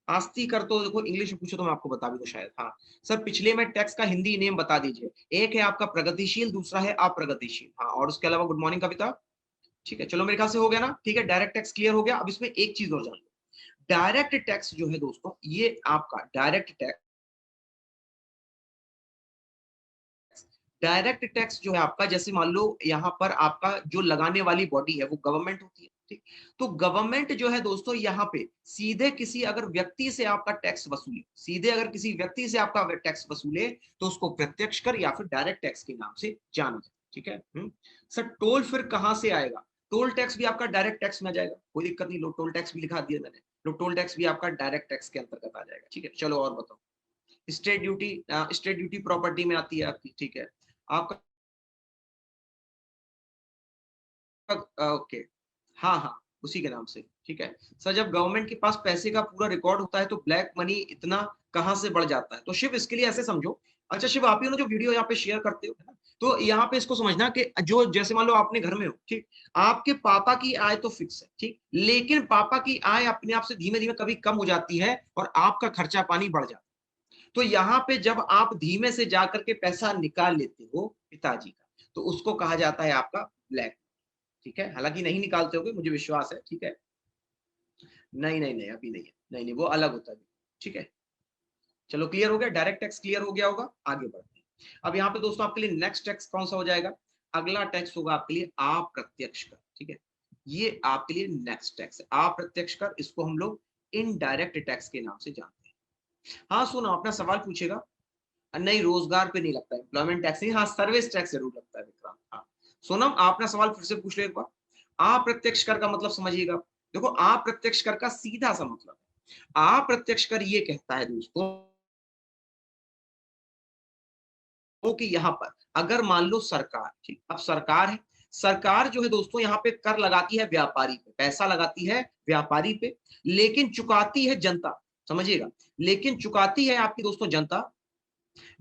[SPEAKER 1] आस्ति कर तो देखो इंग्लिश में पूछो तो मैं आपको बता भी दूं शायद। हाँ सर, पिछले में टैक्स का हिंदी नेम बता दीजिए। एक है आपका प्रगतिशील, दूसरा है अप्रगतिशील। हाँ, और उसके अलावा गुड मॉर्निंग कविता। ठीक है, चलो मेरे ख्याल से हो गया ना। ठीक है, डायरेक्ट टैक्स क्लियर हो गया। अब इसमें एक चीज और जान लो, डायरेक्ट टैक्स जो है दोस्तों, ये आपका डायरेक्ट टैक्स, डायरेक्ट टैक्स जो है आपका, जैसे मान लो यहाँ पर आपका जो लगाने वाली बॉडी है वो गवर्नमेंट होती है। ठीक, तो गवर्नमेंट जो है दोस्तों यहाँ पे सीधे किसी अगर व्यक्ति से आपका टैक्स वसूले, सीधे अगर किसी व्यक्ति से आपका टैक्स वसूले तो उसको प्रत्यक्ष कर या फिर डायरेक्ट टैक्स के नाम से जाना जाए। ठीक है। सर टोल फिर कहां से आएगा? टोल टैक्स भी आपका डायरेक्ट टैक्स में आ जाएगा, कोई दिक्कत नहीं, लो टोल टैक्स भी लिखा दिया मैंने, लो टोल टैक्स भी आपका डायरेक्ट टैक्स के अंतर्गत आ जाएगा। ठीक है, चलो और बताओ। State duty, state duty property में आती है आपकी। ठीक है, आपका ओके, हाँ हाँ, उसी के नाम से। ठीक है सर, जब गवर्नमेंट के पास पैसे का पूरा रिकॉर्ड होता है तो ब्लैक मनी इतना कहाँ से बढ़ जाता है? तो शिव इसके लिए ऐसे समझो। अच्छा शिव, आप ही हो ना जो वीडियो यहाँ पे शेयर करते हो, है ना, तो यहाँ पे इसको समझना कि जो जैसे मान लो आपने घर में हो, ठीक, आपके पापा की आय तो फिक्स है, ठीक, लेकिन पापा की आय अपने आप से धीमे धीमे कभी कम हो जाती है और आपका खर्चा पानी बढ़ जाता है। तो यहाँ पे जब आप धीमे से जाकर के पैसा निकाल लेते हो पिताजी का, तो उसको कहा जाता है आपका ब्लैक। ठीक है, हालांकि नहीं निकालते होगे, मुझे विश्वास है। ठीक है, नहीं नहीं नहीं, अभी नहीं है, नहीं नहीं, वो अलग होता है। ठीक है, चलो क्लियर हो गया, डायरेक्ट टैक्स क्लियर हो गया होगा। आगे बढ़ते हैं। अब यहाँ पे दोस्तों आपके लिए नेक्स्ट टैक्स कौन सा हो जाएगा? अगला टैक्स होगा आपके लिए अप्रत्यक्ष कर। ठीक है, ये आपके लिए नेक्स्ट टैक्स है अप्रत्यक्ष कर, इसको हम लोग इनडायरेक्ट टैक्स के नाम से जानते हैं। हाँ सुनो, अपना सवाल पूछेगा। नहीं, रोजगार पे नहीं लगता है, एम्प्लॉयमेंट टैक्स नहीं, हाँ सर्विस टैक्स जरूर लगता है विक्रांत। हाँ सोनम, आप अपना सवाल फिर से पूछ लो एक बार। अप्रत्यक्ष कर का मतलब समझिएगा। देखो अप्रत्यक्ष कर का सीधा सा मतलब है, अप्रत्यक्ष कर ये कहता है दोस्तों कि यहाँ पर अगर मान लो सरकार, ठीक, अब सरकार है, सरकार जो है दोस्तों यहाँ पे कर लगाती है व्यापारी पे, पैसा लगाती है व्यापारी पे, लेकिन चुकाती है जनता। समझिएगा, लेकिन चुकाती है आपकी दोस्तों जनता।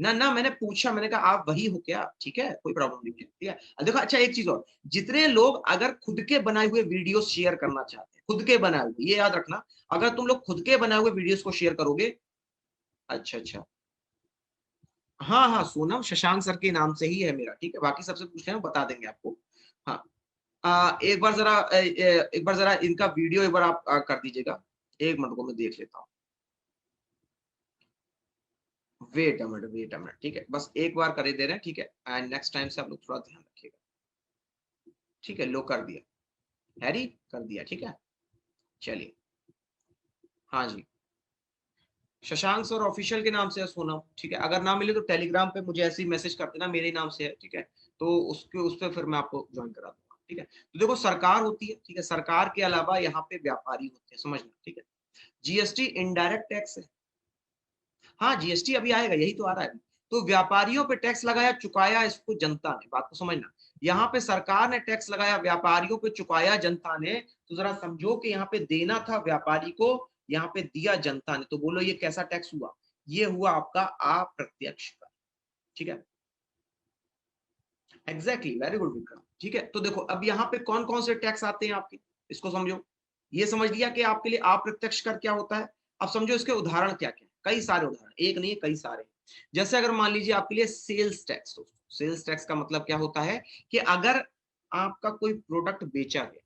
[SPEAKER 1] ना ना, मैंने पूछा, मैंने कहा आप वही हो क्या? ठीक है, कोई प्रॉब्लम नहीं है। ठीक है, देखो अच्छा एक चीज और, जितने लोग अगर खुद के बनाए हुए वीडियो शेयर करना चाहते हैं, खुद के बनाए हुए, ये याद रखना, अगर तुम लोग खुद के बनाए हुए वीडियोस को शेयर करोगे। अच्छा अच्छा, हाँ हाँ सोनम, शशांक सर के नाम से ही है मेरा। ठीक है, बाकी सबसे पूछ रहे हैं, बता देंगे आपको। हाँ, एक बार जरा एक बार जरा इनका वीडियो एक बार आप कर दीजिएगा। एक मिनट को मैं देख लेता हूँ। Wait a minute, wait a minute, ठीक है, बस एक बार कर ही दे रहे हैं। ठीक है, एंड नेक्स्ट टाइम से आप लोग थोड़ा ध्यान रखिएगा। ठीक है, लो कर दिया, हैरी कर दिया। ठीक है, चलिए, हाँ जी, शशांक सर ऑफिशियल के नाम से है सोनम। ठीक है, अगर ना मिले तो टेलीग्राम पे मुझे ऐसे ही मैसेज कर देना, मेरे नाम से है। ठीक है, तो उसके उस पर फिर मैं आपको ज्वाइन करा दूंगा। ठीक है, तो देखो सरकार होती है, ठीक है, सरकार के अलावा यहाँ पे व्यापारी होते हैं, समझना। ठीक है, जीएसटी इनडायरेक्ट टैक्स है। हाँ जीएसटी अभी आएगा, यही तो आ रहा है। तो व्यापारियों पे टैक्स लगाया, चुकाया इसको जनता ने, बात को समझना। यहाँ पे सरकार ने टैक्स लगाया, व्यापारियों पे चुकाया जनता ने। तो जरा समझो कि यहाँ पे देना था व्यापारी को, यहाँ पे दिया जनता ने। तो बोलो ये कैसा टैक्स हुआ? ये हुआ आपका अप्रत्यक्ष कर। ठीक है, एग्जैक्टली, वेरी गुड विक्रम। ठीक है, तो देखो अब यहाँ पे कौन कौन से टैक्स आते हैं आपके, इसको समझो। ये समझ लिया कि आपके लिए अप्रत्यक्ष कर क्या होता है। अब समझो इसके उदाहरण क्या क्या, कई सारे उदाहरण, एक नहीं कई सारे। जैसे अगर मान लीजिए आपके लिए सेल्स टैक्स, दोस्तों सेल्स टैक्स का मतलब क्या होता है कि अगर आपका कोई प्रोडक्ट बेचा गया,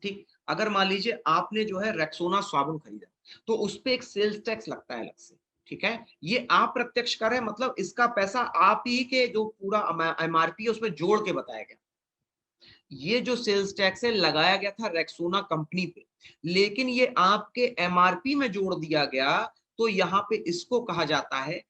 [SPEAKER 1] ठीक, अगर मान लीजिए आपने जो है रेक्सोना साबुन खरीदा, तो उस पे एक सेल्स टैक्स लगता है अलग से। ठीक है, ये अप्रत्यक्ष कर है, मतलब इसका पैसा आप ही के जो पूरा एमआरपी है उसमें जोड़ के बताया गया। ये जो सेल्स टैक्स है लगाया गया था रेक्सोना कंपनी पे, लेकिन ये आपके एमआरपी में जोड़ दिया गया। तो यहाँ पे इसको कहा जाता है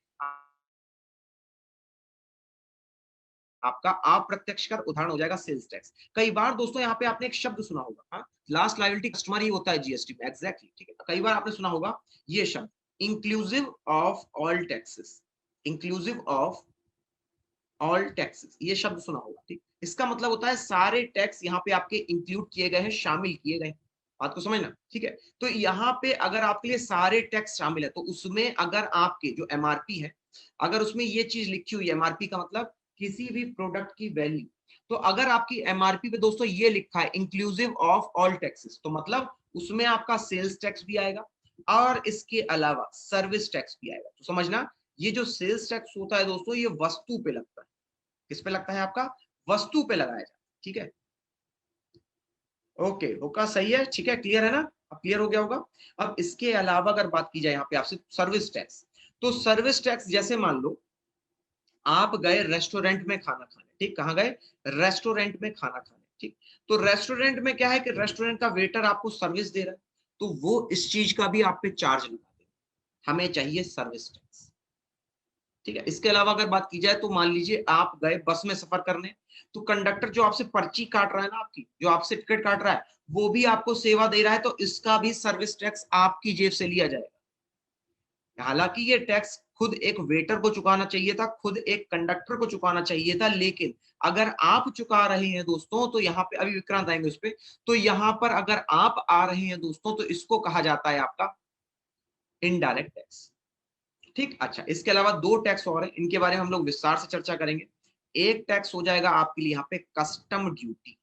[SPEAKER 1] आपका अप्रत्यक्ष कर, उदाहरण हो जाएगा सेल्स टैक्स। कई बार दोस्तों यहाँ पे आपने एक शब्द सुना होगा, हाँ, लास्ट लायबिलिटी कस्टमर ही होता है जीएसटी में, एग्जैक्टली, ठीक है। कई बार आपने सुना होगा ये शब्द, inclusive of all taxes, inclusive of all taxes, ये शब्द सुना होगा, ठीक। इसका मतलब होता है सारे टैक्स यहाँ पे आपके इंक्लूड किए गए हैं, शामिल किए गए हैं। बात को समझना, ठीक है। तो यहाँ पे अगर आपके लिए सारे टैक्स शामिल है, तो उसमें अगर आपके जो एमआरपी है, अगर उसमें ये चीज लिखी हुई है, एमआरपी का मतलब किसी भी प्रोडक्ट की वैल्यू, तो अगर आपकी एमआरपी पे दोस्तों ये लिखा है इंक्लूसिव ऑफ ऑल टैक्सेस, तो मतलब उसमें आपका सेल्स टैक्स भी आएगा और इसके अलावा सर्विस टैक्स भी आएगा। तो समझना, ये जो सेल्स टैक्स होता है दोस्तों, ये वस्तु पे लगता है। किस पे लगता है? आपका वस्तु पे लगाया जाता है, ठीक है। ओके, होगा, सही है, ठीक है, क्लियर है ना? अब क्लियर हो गया होगा। अब इसके अलावा अगर बात की जाए यहाँ पे आपसे सर्विस टैक्स, तो सर्विस टैक्स जैसे मान लो आप गए रेस्टोरेंट में खाना खाने, ठीक, कहाँ गए? रेस्टोरेंट में खाना खाने, ठीक। तो रेस्टोरेंट में क्या है कि रेस्टोरेंट का वेटर आपको सर्विस दे रहा है, तो वो इस चीज का भी आप पे चार्ज लगा दे, हमें चाहिए सर्विस टैक्स, ठीक है। इसके अलावा अगर बात की जाए तो मान लीजिए आप गए बस में सफर करने, तो कंडक्टर जो आपसे पर्ची काट रहा है ना, आपकी जो आपसे टिकट काट रहा है, वो भी आपको सेवा दे रहा है, तो इसका भी सर्विस टैक्स आपकी जेब से लिया जाएगा। हालांकि ये टैक्स खुद एक वेटर को चुकाना चाहिए था, खुद एक कंडक्टर को चुकाना चाहिए था, लेकिन अगर आप चुका रहे हैं दोस्तों, तो यहाँ पे अभी विक्रांत आएंगे उस पे, तो यहाँ पर अगर आप आ रहे हैं दोस्तों, तो इसको कहा जाता है आपका इनडायरेक्ट टैक्स, ठीक। अच्छा, इसके अलावा दो टैक्स और हैं, इनके बारे में हम लोग विस्तार से चर्चा करेंगे। एक टैक्स हो जाएगा आपके लिए यहाँ पे कस्टम ड्यूटी।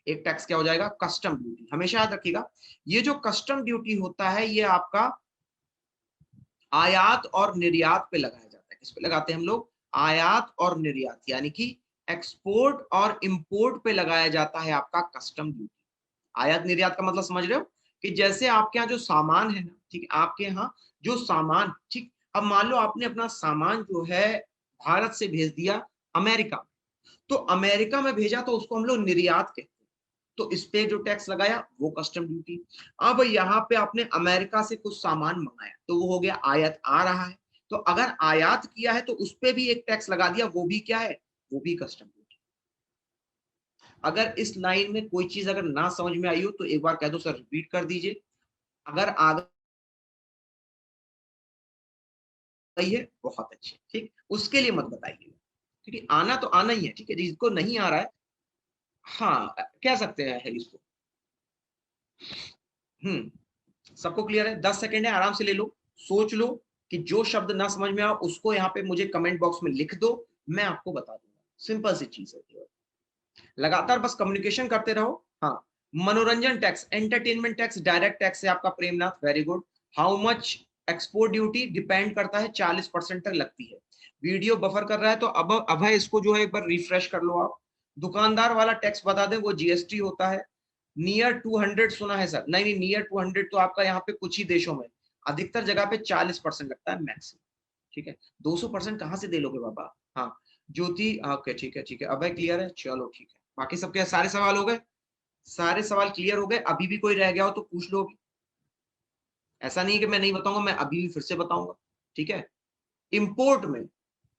[SPEAKER 1] एक टैक्स क्या हो जाएगा? Custom duty. हमेशा याद रखिएगा, ये जो कस्टम ड्यूटी होता है, ये आपका आयात और निर्यात पे लगाया जाता है। किस पे लगाते हैं हम लोग? आयात और निर्यात, यानी कि एक्सपोर्ट और इंपोर्ट पे लगाया जाता है आपका कस्टम ड्यूटी। आयात निर्यात का मतलब समझ रहे हो? कि जैसे आपके यहाँ जो सामान है ना, ठीक है, आपके यहाँ जो सामान, ठीक, अब मान लो आपने अपना सामान जो है भारत से भेज दिया अमेरिका, तो अमेरिका में भेजा तो उसको हम लोग निर्यात कहते हैं, तो इस पे जो टैक्स लगाया वो कस्टम ड्यूटी। अब यहाँ पे आपने अमेरिका से कुछ सामान मंगाया, तो वो हो गया आयात, आ रहा है, तो अगर आयात किया है तो उस पे भी एक टैक्स लगा दिया, वो भी क्या है? वो भी कस्टम ड्यूटी। अगर इस लाइन में कोई चीज अगर ना समझ में आई हो तो एक बार कह दो सर रिपीट कर दीजिए, अगर आ गई है बहुत अच्छी, ठीक, उसके लिए मत बताइए, ठीक है, आना तो आना ही है, ठीक है, जिसको नहीं आ रहा है, हाँ, कह सकते हैं है इसको। सबको क्लियर है? 10 सेकंड है, आराम से ले लो, सोच लो, कि जो शब्द ना समझ में आओ उसको यहाँ पे मुझे कमेंट बॉक्स में लिख दो, मैं आपको बता दूंगा। सिंपल सी चीज है, लगातार बस कम्युनिकेशन करते रहो। हाँ, मनोरंजन tax, entertainment tax direct tax है आपका, Premnath, very good. How much export duty? Depend करता है, 40% तक लगती है। वीडियो बफर कर रहा है, तो अब अभय इसको जो है एक बार रिफ्रेश कर लो आप। दुकानदार वाला टैक्स बता दें, वो जीएसटी होता है। नियर 200 सुना है सर? नहीं नहीं, नियर 200 तो आपका यहाँ पे कुछ ही देशों में, अधिकतर जगह पे 40% लगता है मैक्सिमम, ठीक है। 200% कहाँ से दे लोगे बाबा? हाँ, ज्योति, ओके, ठीक है, ठीक है, अब क्लियर है, चलो ठीक है। बाकी सबके सारे सवाल हो गए? सारे सवाल क्लियर हो गए? अभी भी कोई रह गया हो तो पूछ लो अभी। ऐसा नहीं है कि मैं नहीं बताऊंगा, मैं अभी भी फिर से बताऊंगा, ठीक है। इंपोर्ट में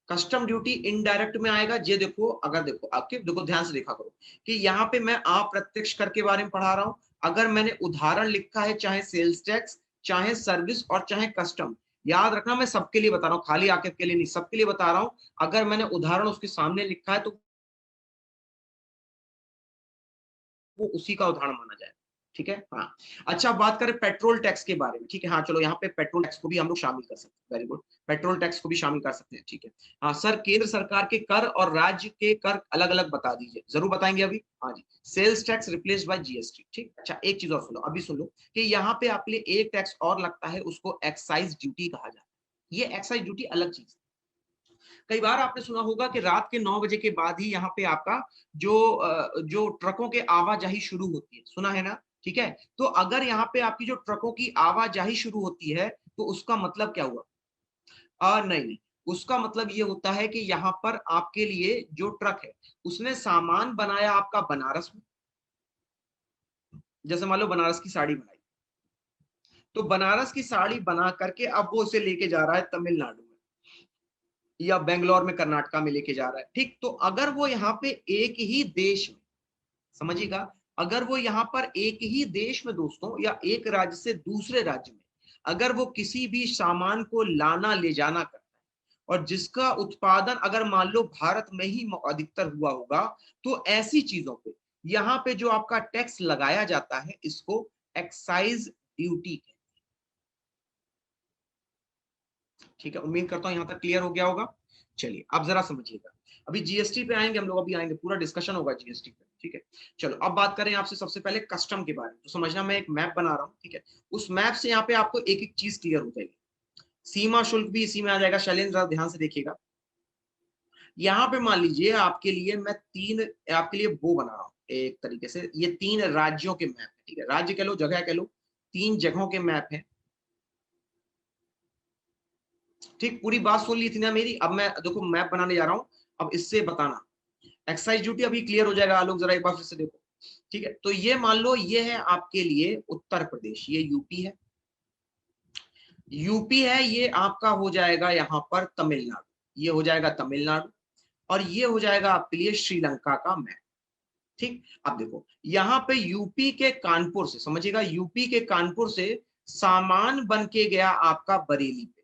[SPEAKER 1] कस्टम ड्यूटी इनडायरेक्ट में आएगा। ये देखो, अगर देखो आपके, देखो ध्यान से देखा करो कि यहाँ पे मैं अप्रत्यक्ष कर के बारे में पढ़ा रहा हूं। अगर मैंने उदाहरण लिखा है, चाहे सेल्स टैक्स, चाहे सर्विस और चाहे कस्टम, याद रखना मैं सबके लिए बता रहा हूँ, खाली आके के लिए नहीं, सबके लिए बता रहा हूँ। अगर मैंने उदाहरण उसके सामने लिखा है, तो वो उसी का उदाहरण माना जाए, ठीक है। हाँ, अच्छा, बात करें पेट्रोल टैक्स के बारे में, ठीक है। हाँ चलो, यहाँ पे पेट्रोल टैक्स को भी हम लोग शामिल कर सकते हैं, वेरी गुड, पेट्रोल टैक्स को भी शामिल कर सकते हैं, ठीक है। हाँ सर, केंद्र सरकार के कर और राज्य के कर अलग अलग बता दीजिए। जरूर बताएंगे अभी, हाँ जी। Sales tax replaced by GST, ठीक। अच्छा, एक चीज और सुनो, अभी सुन लो कि यहाँ पे आपके लिए एक टैक्स और लगता है, उसको एक्साइज ड्यूटी कहा जाता है। ये एक्साइज ड्यूटी अलग चीज। कई बार आपने सुना होगा कि रात के 9 बजे के बाद ही यहाँ पे आपका जो ट्रकों के आवाजाही शुरू होती है, सुना है ना, ठीक है। तो अगर यहाँ पे आपकी जो ट्रकों की आवाजाही शुरू होती है, तो उसका मतलब क्या हुआ? नहीं नहीं, उसका मतलब ये होता है कि यहाँ पर आपके लिए जो ट्रक है, उसने सामान बनाया आपका बनारस में, जैसे मान लो बनारस की साड़ी बनाई, तो बनारस की साड़ी बना करके अब वो उसे लेके जा रहा है तमिलनाडु में या बेंगलोर में, कर्नाटका में लेके जा रहा है। ठीक, तो अगर वो यहाँ पे एक ही देश में, समझिएगा, अगर वो यहाँ पर एक ही देश में दोस्तों या एक राज्य से दूसरे राज्य में अगर वो किसी भी सामान को लाना ले जाना करता है और जिसका उत्पादन अगर मान लो भारत में ही अधिकतर हुआ होगा, तो ऐसी चीजों पे यहाँ पे जो आपका टैक्स लगाया जाता है इसको एक्साइज ड्यूटी कहते हैं। ठीक है, उम्मीद करता हूं यहां तक क्लियर हो गया होगा। चलिए अब जरा समझिएगा, अभी जीएसटी पे आएंगे हम लोग, अभी आएंगे, पूरा डिस्कशन होगा जीएसटी पे। ठीक है, चलो अब बात करें आपसे सबसे पहले कस्टम के बारे में। तो समझना, मैं एक मैप बना रहा हूँ, ठीक है, उस मैप से यहाँ पे आपको एक एक चीज क्लियर हो जाएगी। सीमा शुल्क भी इसी में आ जाएगा। शैलेंद्र ध्यान से देखिएगा, यहाँ पे मान लीजिए आपके लिए मैं तीन, आपके लिए वो बना रहा हूँ एक तरीके से, ये तीन राज्यों के मैप है। ठीक है, राज्य कह लो, जगह कह लो, तीन जगहों के मैप है। ठीक, पूरी बात सुन ली थी ना मेरी। अब मैं देखो मैप बनाने जा रहा हूँ, अब इससे बताना। एक्साइज ड्यूटी अभी क्लियर हो जाएगा, आलोक जरा एक बार फिर से देखो। ठीक है, तो ये मान लो ये है आपके लिए उत्तर प्रदेश, ये यूपी है, यूपी है, ये आपका हो जाएगा यहाँ पर तमिलनाडु, ये हो जाएगा तमिलनाडु, और ये हो जाएगा आपके लिए श्रीलंका का मैप। ठीक, अब देखो यहाँ पे यूपी के कानपुर से, समझिएगा, यूपी के कानपुर से सामान बन के गया आपका बरेली पे।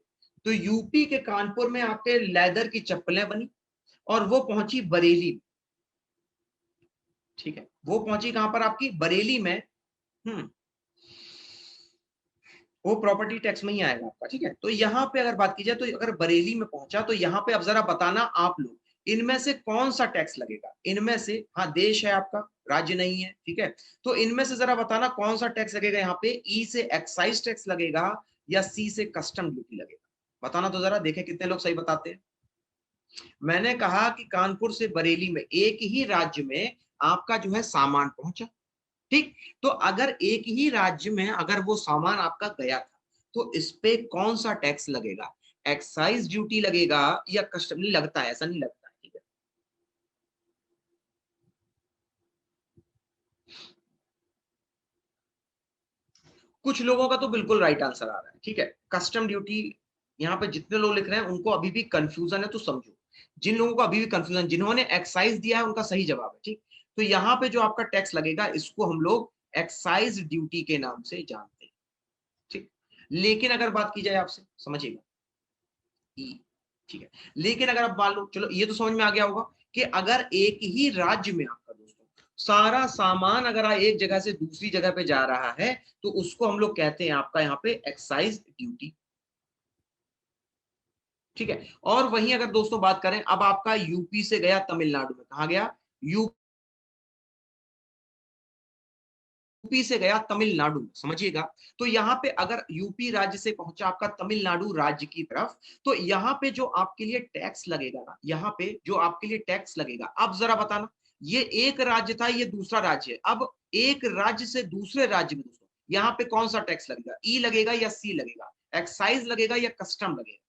[SPEAKER 1] तो यूपी के कानपुर में आपके लेदर की चप्पलें बनी और वो पहुंची बरेली में। ठीक है, वो पहुंची कहां पर, आपकी बरेली में। हम्म, वो प्रॉपर्टी टैक्स में ही आएगा आपका। ठीक है, तो यहाँ पे अगर बात की जाए, तो अगर बरेली में पहुंचा तो यहाँ पे अब जरा बताना आप लोग, इनमें से कौन सा टैक्स लगेगा, इनमें से, हाँ देश है आपका, राज्य नहीं है। ठीक है, तो इनमें से जरा बताना कौन सा टैक्स लगेगा यहाँ पे, ई से एक्साइज टैक्स लगेगा या सी से कस्टम ड्यूटी लगेगा, बताना तो जरा, देखें कितने लोग सही बताते हैं। मैंने कहा कि कानपुर से बरेली में एक ही राज्य में आपका जो है सामान पहुंचा। ठीक, तो अगर एक ही राज्य में अगर वो सामान आपका गया था, तो इस पे कौन सा टैक्स लगेगा, एक्साइज ड्यूटी लगेगा या कस्टम, नहीं लगता है, ऐसा नहीं लगता है। ठीक है, कुछ लोगों का तो बिल्कुल राइट आंसर आ रहा है। ठीक है, कस्टम ड्यूटी, यहाँ पे जितने लोग लिख रहे हैं उनको अभी भी कंफ्यूजन है, तो समझो, जिन लोगों को अभी भी कंफ्यूजन, जिन्होंने एक्साइज दिया है उनका सही जवाब है। ठीक, तो यहाँ पे जो आपका टैक्स लगेगा इसको हम लोग एक्साइज ड्यूटी के नाम से जानते हैं। ठीक, लेकिन अगर बात की जाए आपसे, समझिएगा, ई, ठीक है, लेकिन अगर आप मान लो, चलो ये तो समझ में आ गया होगा कि अगर एक ही राज्य में आपका दोस्तों सारा सामान अगर एक जगह से दूसरी जगह पे जा रहा है, तो उसको हम लोग कहते हैं आपका यहाँ पे एक्साइज ड्यूटी। ठीक है, और वहीं अगर दोस्तों बात करें, अब आपका यूपी से गया तमिलनाडु में, कहा गया, यूपी से गया तमिलनाडु, समझिएगा, तो यहाँ पे अगर यूपी राज्य से पहुंचा आपका तमिलनाडु राज्य की तरफ, तो यहाँ पे जो आपके लिए टैक्स लगेगा ना, यहाँ पे जो आपके लिए टैक्स लगेगा, अब जरा बताना, ये एक राज्य था, ये दूसरा राज्य है, अब एक राज्य से दूसरे राज्य में दोस्तों यहाँ पे कौन सा टैक्स लगेगा, ई लगेगा या सी लगेगा, एक्साइज लगेगा या कस्टम लगेगा।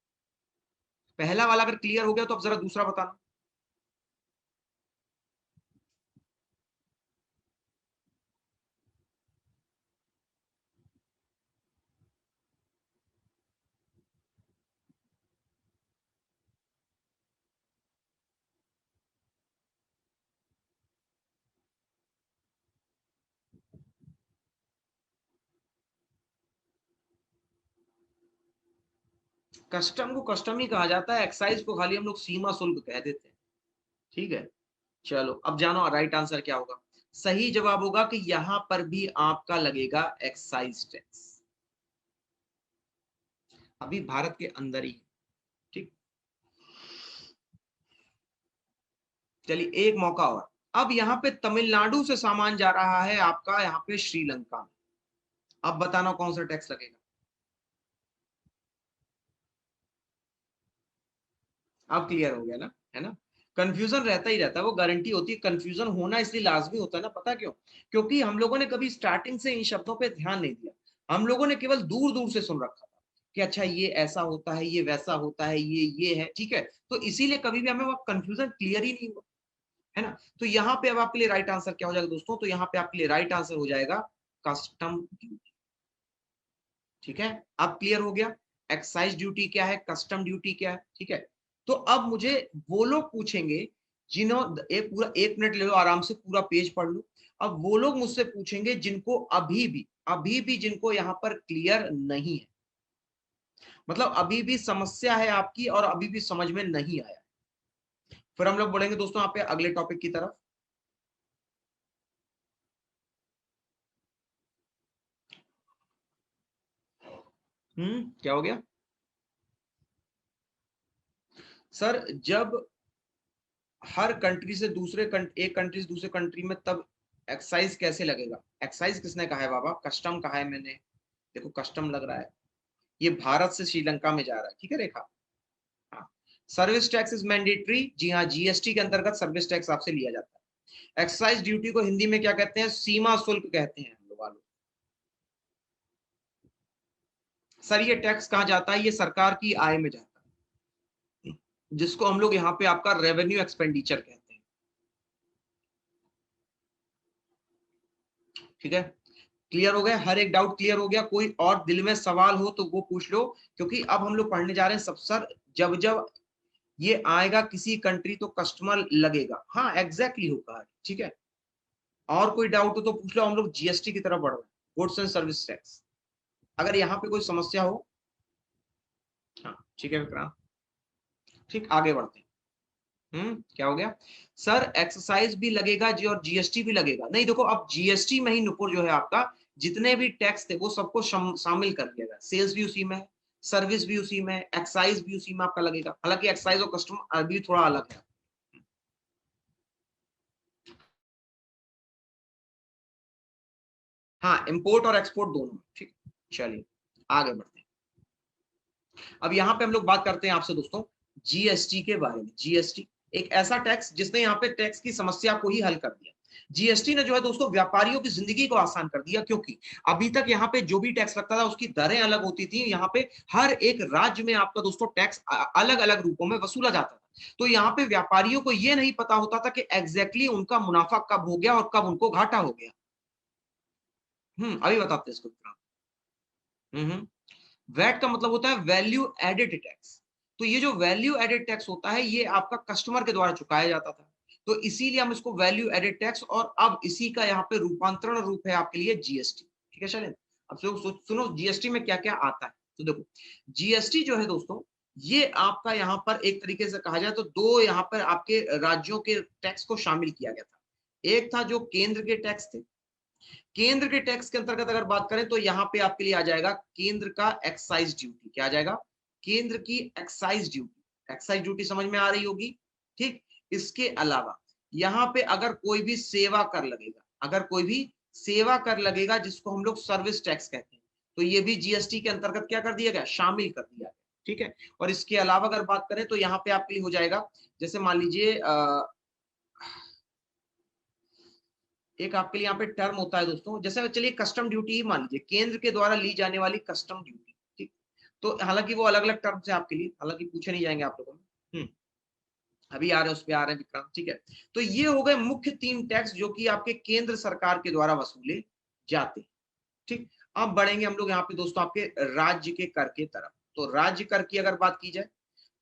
[SPEAKER 1] पहला वाला अगर क्लियर हो गया तो अब जरा दूसरा बताना। कस्टम को कस्टम ही कहा जाता है, एक्साइज को खाली हम लोग सीमा शुल्क कह देते हैं। ठीक है, चलो अब जानो राइट आंसर क्या होगा। सही जवाब होगा कि यहां पर भी आपका लगेगा एक्साइज टैक्स, अभी भारत के अंदर ही। ठीक, चलिए एक मौका और, अब यहाँ पे तमिलनाडु से सामान जा रहा है आपका यहाँ पे श्रीलंका में, अब बताना कौन सा टैक्स लगेगा। अब क्लियर हो गया ना, है ना, कंफ्यूजन रहता ही रहता है, वो गारंटी होती है, कंफ्यूजन होना इसलिए लाजमी होता है ना, पता क्यों, क्योंकि हम लोगों ने कभी स्टार्टिंग से इन शब्दों पे ध्यान नहीं दिया, हम लोगों ने केवल दूर दूर से सुन रखा था कि अच्छा ये ऐसा होता है, ये वैसा होता है, ये है। ठीक है, तो इसीलिए कभी भी हमें वो कंफ्यूजन क्लियर ही नहीं हुआ, है ना। तो यहाँ पे अब आपके लिए राइट आंसर क्या हो जाएगा दोस्तों, तो यहाँ पे आपके लिए राइट आंसर हो जाएगा कस्टम ड्यूटी। ठीक है, अब क्लियर हो गया एक्साइज ड्यूटी क्या है, कस्टम ड्यूटी क्या है। ठीक है, तो अब मुझे वो लोग पूछेंगे एक पूरा 1 मिनट ले लो, आराम से पूरा पेज पढ़ लो। अब वो लोग मुझसे पूछेंगे जिनको अभी भी जिनको यहाँ पर क्लियर नहीं है, मतलब अभी भी समस्या है आपकी और अभी भी समझ में नहीं आया। फिर हम लोग बढ़ेंगे दोस्तों यहाँ पे अगले टॉपिक की तरफ। क्या हो गया सर? जब हर कंट्री से एक कंट्री से दूसरे कंट्री में, तब एक्साइज कैसे लगेगा? एक्साइज किसने कहा है बाबा? कस्टम कहा है मैंने। देखो कस्टम लग रहा है, ये भारत से श्रीलंका में जा रहा है। ठीक है रेखा? हाँ। सर्विस टैक्स इज मैंडेटरी, जी हाँ, जीएसटी के अंतर्गत सर्विस टैक्स आपसे लिया जाता है। एक्साइज ड्यूटी को हिंदी में क्या कहते हैं? सीमा शुल्क कहते हैं हम लोग वालों। सर ये टैक्स कहाँ जाता है? ये सरकार की आय में जाता है, जिसको हम लोग यहाँ पे आपका रेवेन्यू एक्सपेंडिचर कहते हैं। ठीक है, क्लियर हो गया? हर एक डाउट क्लियर हो गया? कोई और दिल में सवाल हो तो वो पूछ लो, क्योंकि अब हम लोग पढ़ने जा रहे हैं सब सर, जब जब ये आएगा किसी कंट्री तो कस्टमर लगेगा। हाँ एग्जैक्टली होगा। ठीक है, और कोई डाउट हो तो पूछ लो। हम लोग जीएसटी की तरफ बढ़ रहे हैं, गुड्स एंड सर्विस टैक्स। अगर यहाँ पे कोई समस्या हो। हाँ ठीक है विक्रांत, ठीक आगे बढ़ते हैं। क्या हो गया सर? एक्सरसाइज भी लगेगा जी और जीएसटी भी लगेगा? नहीं देखो, अब जीएसटी में ही नुपुर जो है आपका, जितने भी टैक्स थे वो सबको शामिल कर दिया गया। सेल्स भी उसी में है, सर्विस भी उसी में है, एक्साइज भी उसी में आपका लगेगा। हालांकि एक्साइज और कस्टम भी थोड़ा अलग है। हाँ इंपोर्ट और एक्सपोर्ट दोनों। ठीक, चलिए आगे बढ़ते हैं। अब यहाँ पे हम लोग बात करते हैं आपसे दोस्तों जीएसटी के बारे में। जीएसटी एक ऐसा टैक्स जिसने यहाँ पे टैक्स की समस्या को ही हल कर दिया। जीएसटी ने जो है दोस्तों व्यापारियों की जिंदगी को आसान कर दिया, क्योंकि अभी तक यहाँ पे जो भी टैक्स लगता था उसकी दरें अलग होती थी। यहाँ पे हर एक राज्य में आपका दोस्तों टैक्स अलग अलग रूपों में वसूला जाता था। तो यहाँ पे व्यापारियों को ये नहीं पता होता था कि एग्जैक्टली उनका मुनाफा कब हो गया और कब उनको घाटा हो गया। अभी बताते हैं इसको। वैट का मतलब होता है वैल्यू एडेड टैक्स। तो ये जो वैल्यू एडेड टैक्स होता है ये आपका कस्टमर के द्वारा चुकाया जाता था, तो इसीलिए हम इसको वैल्यू एडेड टैक्स, और अब इसी का यहाँ पे रूपांतरण रूप है आपके लिए जीएसटी। ठीक है चलें? अब सुनो जीएसटी में क्या क्या आता है। तो देखो जीएसटी जो है दोस्तों, ये आपका यहाँ पर एक तरीके से कहा जाए तो दो यहाँ पर आपके राज्यों के टैक्स को शामिल किया गया था। एक था जो केंद्र के टैक्स थे। केंद्र के टैक्स के अंतर्गत अगर बात करें तो यहाँ पे आपके लिए आ जाएगा केंद्र का एक्साइज ड्यूटी। क्या आ जाएगा? केंद्र की एक्साइज ड्यूटी। एक्साइज ड्यूटी समझ में आ रही होगी। ठीक, इसके अलावा यहाँ पे अगर कोई भी सेवा कर लगेगा, अगर कोई भी सेवा कर लगेगा जिसको हम लोग सर्विस टैक्स कहते हैं, तो ये भी जीएसटी के अंतर्गत क्या कर दिया गया? शामिल कर दिया गया। ठीक है, और इसके अलावा अगर बात करें तो यहाँ पे आपके लिए हो जाएगा, जैसे मान लीजिए एक आपके लिए यहाँ पे टर्म होता है दोस्तों, जैसे चलिए कस्टम ड्यूटी ही मान लीजिए, केंद्र के द्वारा ली जाने वाली कस्टम ड्यूटी। ठीक, तो हालांकि वो अलग अलग टर्म्स है आपके लिए, हालांकि पूछे नहीं जाएंगे आप लोगों में। अभी आ रहे हैं, उस पे आ रहे हैं विक्रांत। ठीक है, तो ये हो गए मुख्य 3 टैक्स जो कि आपके केंद्र सरकार के द्वारा वसूले जाते हैं। ठीक, अब बढ़ेंगे हम लोग यहाँ पे दोस्तों आपके राज्य के कर के तरफ। तो राज्य कर की अगर बात की जाए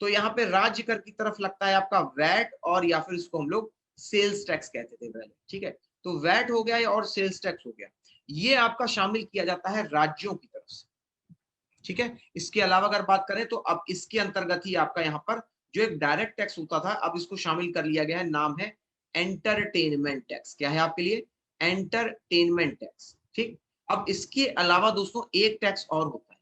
[SPEAKER 1] तो यहाँ पे राज्य कर की तरफ लगता है आपका वैट, और या फिर इसको हम लोग सेल्स टैक्स कहते थे पहले। ठीक है, तो वैट हो गया और सेल्स टैक्स हो गया, ये आपका शामिल किया जाता है राज्यों की तरफ से। ठीक है, इसके अलावा अगर बात करें तो अब इसके अंतर्गत ही आपका यहाँ पर जो एक डायरेक्ट टैक्स होता था, अब इसको शामिल कर लिया गया है, नाम है एंटरटेनमेंट टैक्स। क्या है आपके लिए? Entertainment tax. ठीक, अब इसके अलावा दोस्तों एक टैक्स और होता है,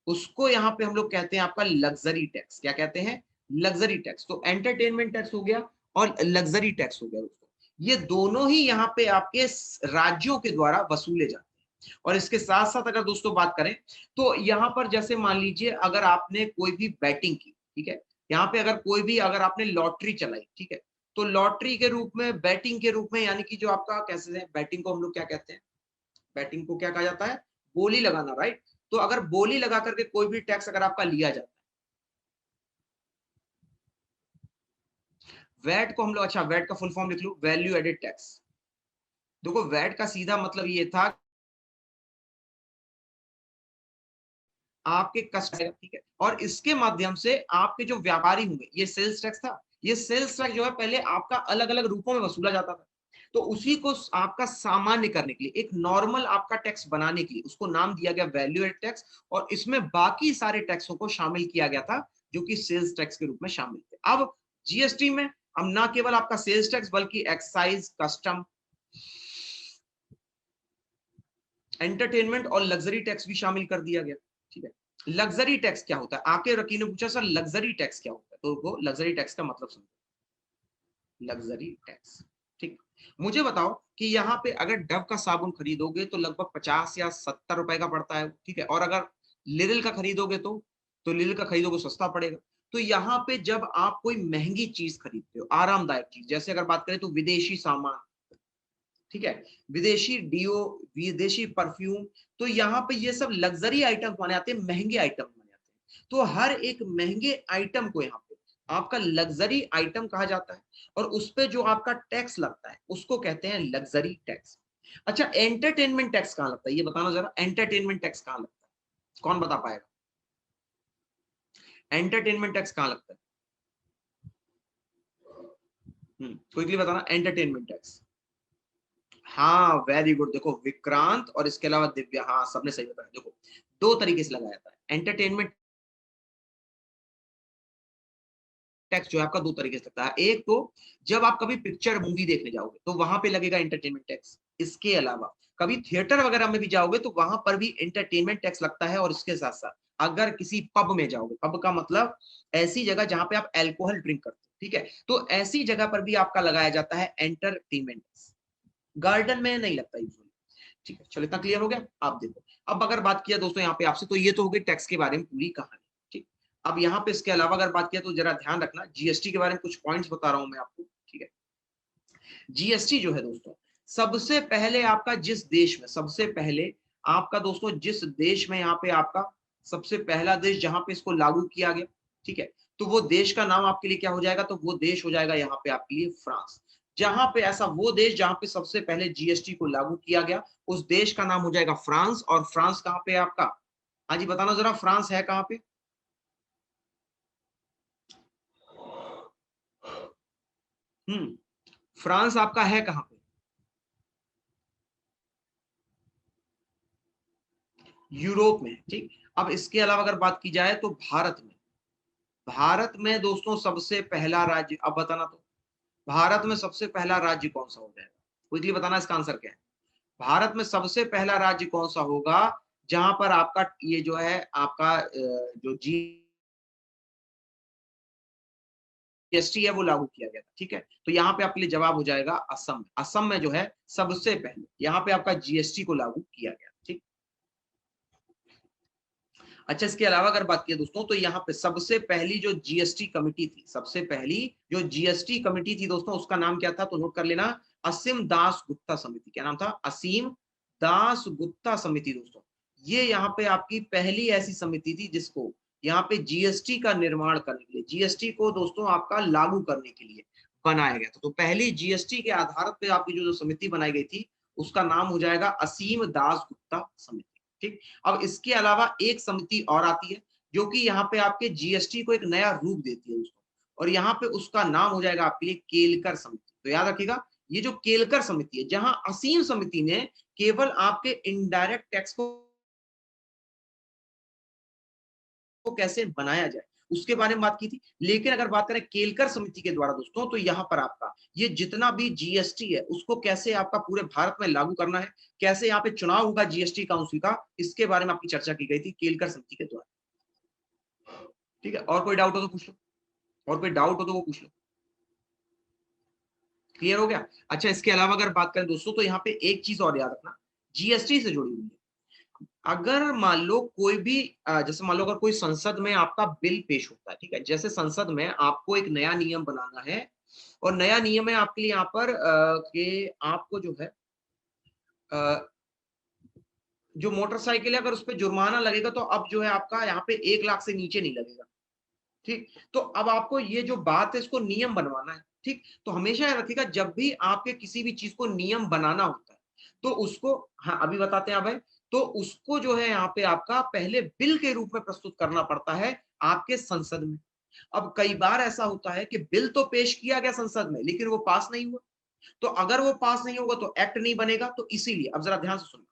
[SPEAKER 1] उसको यहाँ पे हम लोग कहते हैं आपका लग्जरी टैक्स। क्या कहते हैं? Luxury tax. तो एंटरटेनमेंट टैक्स हो गया और लग्जरी टैक्स हो गया दोस्तों, ये दोनों ही यहाँ पे आपके राज्यों के द्वारा वसूले जाते हैं। और इसके साथ साथ अगर दोस्तों बात करें तो यहाँ पर जैसे मान लीजिए अगर आपने कोई भी बैटिंग की, ठीक है, यहाँ पे अगर कोई भी अगर आपने लॉटरी चलाई, ठीक है, तो लॉटरी के रूप में, बैटिंग के रूप में, यानी कि जो आपका कैसे, बैटिंग को हम लोग क्या कहते हैं? बैटिंग को क्या कहा जाता है? बोली लगाना, राइट? तो अगर बोली लगा करके कोई भी टैक्स अगर आपका लिया जाता है, वैट को हम लोग, अच्छा वैट का फुल फॉर्म लिख लो, वैल्यू एडेड टैक्स। देखो वैट का सीधा मतलब ये था आपके कस्टमर, ठीक है, और इसके माध्यम से आपके जो व्यापारी होंगे, ये सेल्स टैक्स था, ये सेल्स टैक्स जो है पहले आपका अलग अलग रूपों में वसूला जाता था, तो उसी को आपका सामान्य करने के लिए, एक नॉर्मल आपका टैक्स बनाने के लिए उसको नाम दिया गया वैल्यू एड टैक्स, और इसमें बाकी सारे टैक्सों को शामिल किया गया था जो कि सेल्स टैक्स के रूप में शामिल थे। अब जीएसटी में हम ना केवल आपका सेल्स टैक्स बल्कि एक्साइज, कस्टम, एंटरटेनमेंट और लग्जरी टैक्स भी शामिल कर दिया गया, ठीक है। लग्जरी टैक्स क्या होता है, आपके वकील ने पूछा सर लग्जरी टैक्स क्या होता है, तो वो लग्जरी टैक्स का मतलब समझो, लग्जरी टैक्स, ठीक। मुझे बताओ कि यहाँ पे अगर डव का साबुन खरीदोगे तो लगभग 50 या 70 रुपए का पड़ता है, ठीक है, और अगर लिरिल का खरीदोगे तो लिरिल का खरीदोगे सस्ता पड़ेगा। तो यहाँ पे जब आप कोई महंगी चीज खरीदते हो, आरामदायक चीज, जैसे अगर बात करें तो विदेशी सामान, ठीक है, विदेशी डीओ, विदेशी परफ्यूम, तो यहाँ पे ये सब लग्जरी आइटम माने आते हैं, महंगे आइटम माने आते हैं। तो हर एक महंगे आइटम को यहाँ पे आपका लग्जरी आइटम कहा जाता है, और उस पे जो आपका टैक्स लगता है उसको कहते हैं लग्जरी टैक्स। अच्छा, एंटरटेनमेंट टैक्स कहाँ लगता है, ये बताना जरा, एंटरटेनमेंट टैक्स कहाँ लगता है, कौन बता पाएगा, एंटरटेनमेंट टैक्स कहाँ लगता है? क्विकली बताना, एंटरटेनमेंट टैक्स। हाँ, वेरी गुड, देखो विक्रांत और इसके अलावा दिव्या, हाँ सबने सही बताया। देखो, दो तरीके से लगाया जाता है एंटरटेनमेंट टैक्स, जो है आपका दो तरीके से लगता है। एक तो जब आप कभी पिक्चर मूवी देखने जाओगे तो वहां पे लगेगा एंटरटेनमेंट टैक्स। इसके अलावा कभी थिएटर वगैरह में भी जाओगे तो वहां पर भी एंटरटेनमेंट टैक्स लगता है, और इसके साथ साथ अगर किसी पब में जाओगे, पब का मतलब ऐसी जगह जहां पे आप अल्कोहल ड्रिंक करते हो, ठीक है, तो ऐसी जगह पर भी आपका लगाया जाता है एंटरटेनमेंट टैक्स। गार्डन में नहीं लगता यूजुअली, ठीक है। चलो, इतना क्लियर हो गया। आप देखो, अब अगर बात किया दोस्तों यहाँ पे आपसे, तो ये तो हो गई टैक्स के बारे में पूरी कहानी, ठीक। अब यहाँ पे इसके अलावा अगर बात किया तो जरा ध्यान रखना, जीएसटी के बारे में कुछ पॉइंट्स बता रहा हूं मैं आपको, ठीक है। जीएसटी जो है दोस्तों, सबसे पहले आपका जिस देश में, सबसे पहले आपका दोस्तों जिस देश में, यहाँ पे आपका सबसे पहला देश जहां पे इसको लागू किया गया, ठीक है, तो वो देश का नाम आपके लिए क्या हो जाएगा, तो वो देश हो जाएगा यहाँ पे आपके लिए फ्रांस। जहां पे ऐसा वो देश जहां पे सबसे पहले जीएसटी को लागू किया गया, उस देश का नाम हो जाएगा फ्रांस। और फ्रांस कहाँ पे है आपका, हाँ जी बताना जरा, फ्रांस है कहाँ पे? फ्रांस आपका है कहाँ पे? यूरोप में, ठीक। अब इसके अलावा अगर बात की जाए तो भारत में, भारत में दोस्तों सबसे पहला राज्य, अब बताना तो, भारत में सबसे पहला राज्य कौन सा हो जाएगा, क्विकली बताना, इसका आंसर क्या है? भारत में सबसे पहला राज्य कौन सा होगा जहां पर आपका ये जो है आपका जो जीएसटी है वो लागू किया गया था, ठीक है। तो यहाँ पे आपके लिए जवाब हो जाएगा असम। असम में जो है सबसे पहले यहाँ पे आपका जीएसटी को लागू किया गया, ठीक। अच्छा, इसके अलावा अगर बात किया दोस्तों, तो यहाँ पे सबसे पहली जो जीएसटी कमिटी थी, सबसे पहली जो जीएसटी कमिटी थी दोस्तों, उसका नाम क्या था, तो नोट कर लेना, असीम दास गुप्ता समिति। क्या नाम था? असीम दास गुप्ता समिति दोस्तों। ये यहाँ पे आपकी पहली ऐसी समिति थी जिसको यहाँ पे जीएसटी का निर्माण करने के लिए, जीएसटी को दोस्तों आपका लागू करने के लिए बनाया गया था। तो पहली जीएसटी के आधार पे आपकी जो समिति बनाई गई थी, उसका नाम हो जाएगा असीम दास गुप्ता समिति, ठीक। अब इसके अलावा एक समिति और आती है जो कि यहाँ पे आपके जीएसटी को एक नया रूप देती है दोस्तों, और यहाँ पे उसका नाम हो जाएगा आपके लिए केलकर समिति। तो याद रखिएगा, ये जो केलकर समिति है, जहां असीम समिति ने केवल आपके इनडायरेक्ट टैक्स को कैसे बनाया जाए उसके बारे में बात की थी। लेकिन अगर बात करें केलकर समिति के द्वारा दोस्तों, तो यहाँ पर आपका ये जितना भी जीएसटी है उसको कैसे आपका पूरे भारत में लागू करना है, कैसे यहाँ पे चुनाव होगा जीएसटी काउंसिल का, इसके बारे में आपकी चर्चा की गई थी केलकर समिति के द्वारा, ठीक है। और कोई डाउट हो तो पूछ लो, और कोई डाउट हो तो वो पूछ लो। क्लियर हो गया? अच्छा, इसके अलावा अगर बात करें दोस्तों, तो यहाँ पे एक चीज और याद रखना, जीएसटी से जुड़ी हुई है। अगर मान लो कोई भी जैसे मान लो अगर कोई संसद में आपका बिल पेश होता है, ठीक है, जैसे संसद में आपको एक नया नियम बनाना है, और नया नियम है आपके लिए यहाँ पर कि आपको जो है जो मोटरसाइकिल है अगर उस पर जुर्माना लगेगा, तो अब जो है आपका यहाँ पे 1 लाख से नीचे नहीं लगेगा, ठीक। तो अब आपको ये जो बात है इसको नियम बनवाना है, ठीक। तो हमेशा याद रखिएगा, जब भी आपके किसी भी चीज को नियम बनाना होता है तो उसको, हाँ अभी बताते हैं भाई, तो उसको जो है यहाँ पे आपका पहले बिल के रूप में प्रस्तुत करना पड़ता है आपके संसद में। अब कई बार ऐसा होता है कि बिल तो पेश किया गया संसद में लेकिन वो पास नहीं हुआ। तो अगर वो पास नहीं होगा तो एक्ट नहीं बनेगा। तो इसीलिए अब जरा ध्यान से सुनना,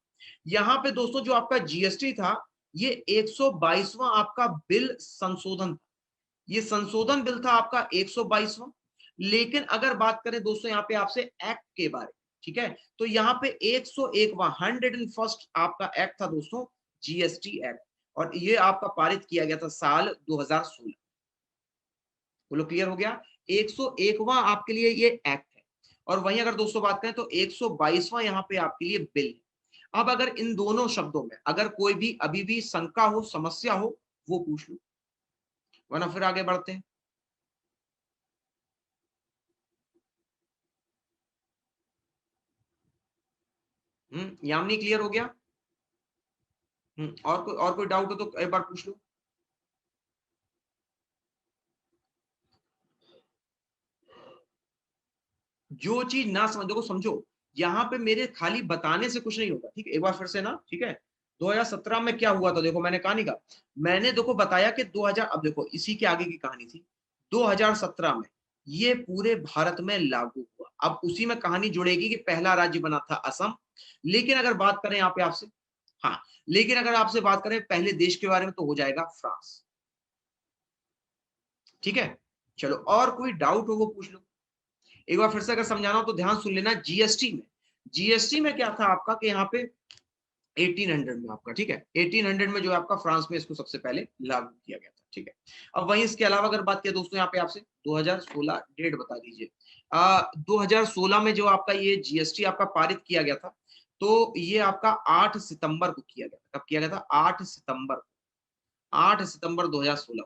[SPEAKER 1] यहाँ पे दोस्तों जो आपका जीएसटी था ये 122वां आपका बिल संशोधन था। ये संशोधन बिल था आपका 122वां। लेकिन अगर बात करें दोस्तों यहाँ पे आपसे एक्ट के बारे में, ठीक है, तो यहाँ पे 101वां 101st आपका एक्ट था दोस्तों, जीएसटी एक्ट। और ये आपका पारित किया गया था साल 2016। बोलो क्लियर हो गया? 101वां आपके लिए ये एक्ट है। और वहीं अगर दोस्तों बात करें तो 122वां यहाँ पे आपके लिए बिल है। अब अगर इन दोनों शब्दों में अगर कोई भी अभी भी शंका हो, समस्या हो, वो पूछ लो, वरना फिर आगे बढ़ते हैं। यामिनी क्लियर हो गया? और कोई डाउट हो तो एक बार पूछ लो। जो चीज ना समझ, देखो समझो, यहाँ पे मेरे खाली बताने से कुछ नहीं होगा, ठीक है? एक बार फिर से ना, ठीक है? 2017 में क्या हुआ था, देखो मैंने कहा नहीं कहा, मैंने देखो बताया कि 2000, अब देखो इसी के आगे की कहानी थी। 2017 में ये पूरे भारत में लागू हुआ। अब उसी में कहानी जुड़ेगी कि पहला राज्य बना था असम। लेकिन अगर बात करें यहाँ पे आपसे, हाँ, लेकिन अगर आपसे बात करें पहले देश के बारे में तो हो जाएगा फ्रांस। ठीक है, चलो और कोई डाउट हो वो पूछ लो। एक बार फिर से अगर समझाना हो तो ध्यान सुन लेना। जीएसटी में क्या था आपका कि यहाँ पे 1800 में आपका, ठीक है, 1800 में जो है आपका फ्रांस में इसको सबसे पहले लागू किया गया था। ठीक है, अब वहीं इसके अलावा अगर बात किया दोस्तों यहाँ पे आपसे 2016 डेट बता दीजिए। 2016 में जो आपका ये जीएसटी आपका पारित किया गया था, तो ये आपका 8 सितंबर को किया गया था। कब किया गया था? 8 सितंबर 2016।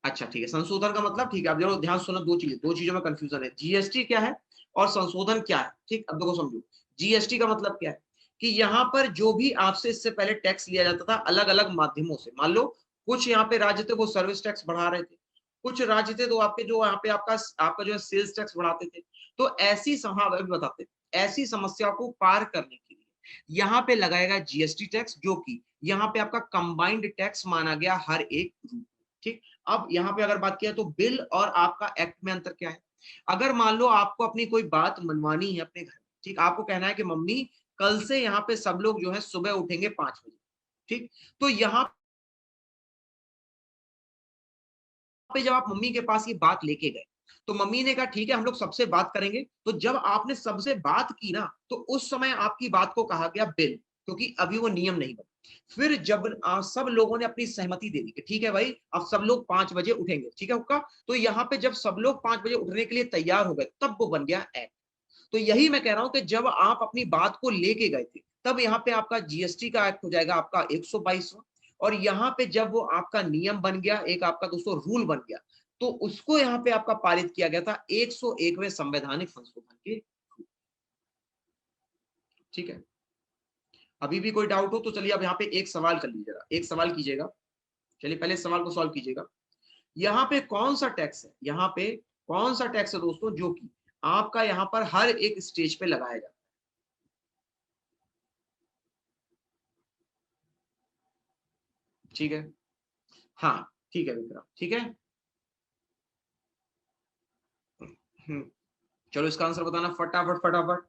[SPEAKER 1] अच्छा ठीक है, संशोधन का मतलब, ठीक है, अब जरूर ध्यान सुनो, दो चीजों में कंफ्यूजन है। जीएसटी क्या है और संशोधन क्या है? ठीक, अब देखो समझो, जीएसटी का मतलब क्या है कि यहाँ पर जो भी आपसे इससे पहले टैक्स लिया जाता था अलग अलग माध्यमों से, मान लो कुछ यहाँ पे राज्य थे वो सर्विस टैक्स बढ़ा रहे थे, कुछ राज्य थे तो आपके जो यहाँ पे आपका आपका जो है सेल्स टैक्स बढ़ाते थे। तो ऐसी बताते, ऐसी समस्या को पार करने के लिए यहाँ पे लगाएगा जीएसटी टैक्स, जो कि यहाँ पे आपका कंबाइंड टैक्स माना गया हर एक ग्रुप। ठीक, अब यहाँ पे अगर बात किया तो बिल और आपका एक्ट में अंतर क्या है? अगर मान लो आपको अपनी कोई बात मनवानी है अपने घर, ठीक, आपको कहना है कि मम्मी कल से यहाँ पे सब लोग जो है सुबह उठेंगे 5 बजे। ठीक, तो यहाँ पे जब आप मम्मी के पास ये बात लेके गए तो मम्मी ने कहा ठीक है हम लोग सबसे बात करेंगे। तो जब आपने सबसे बात की ना तो उस समय आपकी बात को कहा गया बिल, क्योंकि अभी वो नियम नहीं बना। फिर जब सब लोगों ने अपनी सहमति दे दी कि ठीक है भाई अब सब लोग 5 बजे उठेंगे, ठीक है हुक्का, तो यहाँ पे जब सब लोग 5 बजे उठने के लिए तैयार हो गए तब वो बन गया एक्ट। तो यही मैं कह रहा हूं कि जब आप अपनी बात को लेके गए थे तब यहाँ पे आपका जीएसटी का एक्ट हो जाएगा आपका 122वां। और यहाँ पे जब वो आपका नियम बन गया, एक आपका दोस्तों रूल बन गया, तो उसको यहाँ पे आपका पारित किया गया था 101वें संवैधानिक संशोधन के। ठीक है, अभी भी कोई डाउट हो तो चलिए अब यहाँ पे एक सवाल कर लीजिएगा, एक सवाल कीजिएगा। चलिए पहले इस सवाल को सॉल्व कीजिएगा। यहाँ पे कौन सा टैक्स है, यहाँ पे कौन सा टैक्स है दोस्तों जो कि आपका यहाँ पर हर एक स्टेज पे लगाया जाता है? ठीक है, हाँ ठीक है विक्रम, ठीक है। हम्म, चलो इसका आंसर बताना फटाफट फटाफट,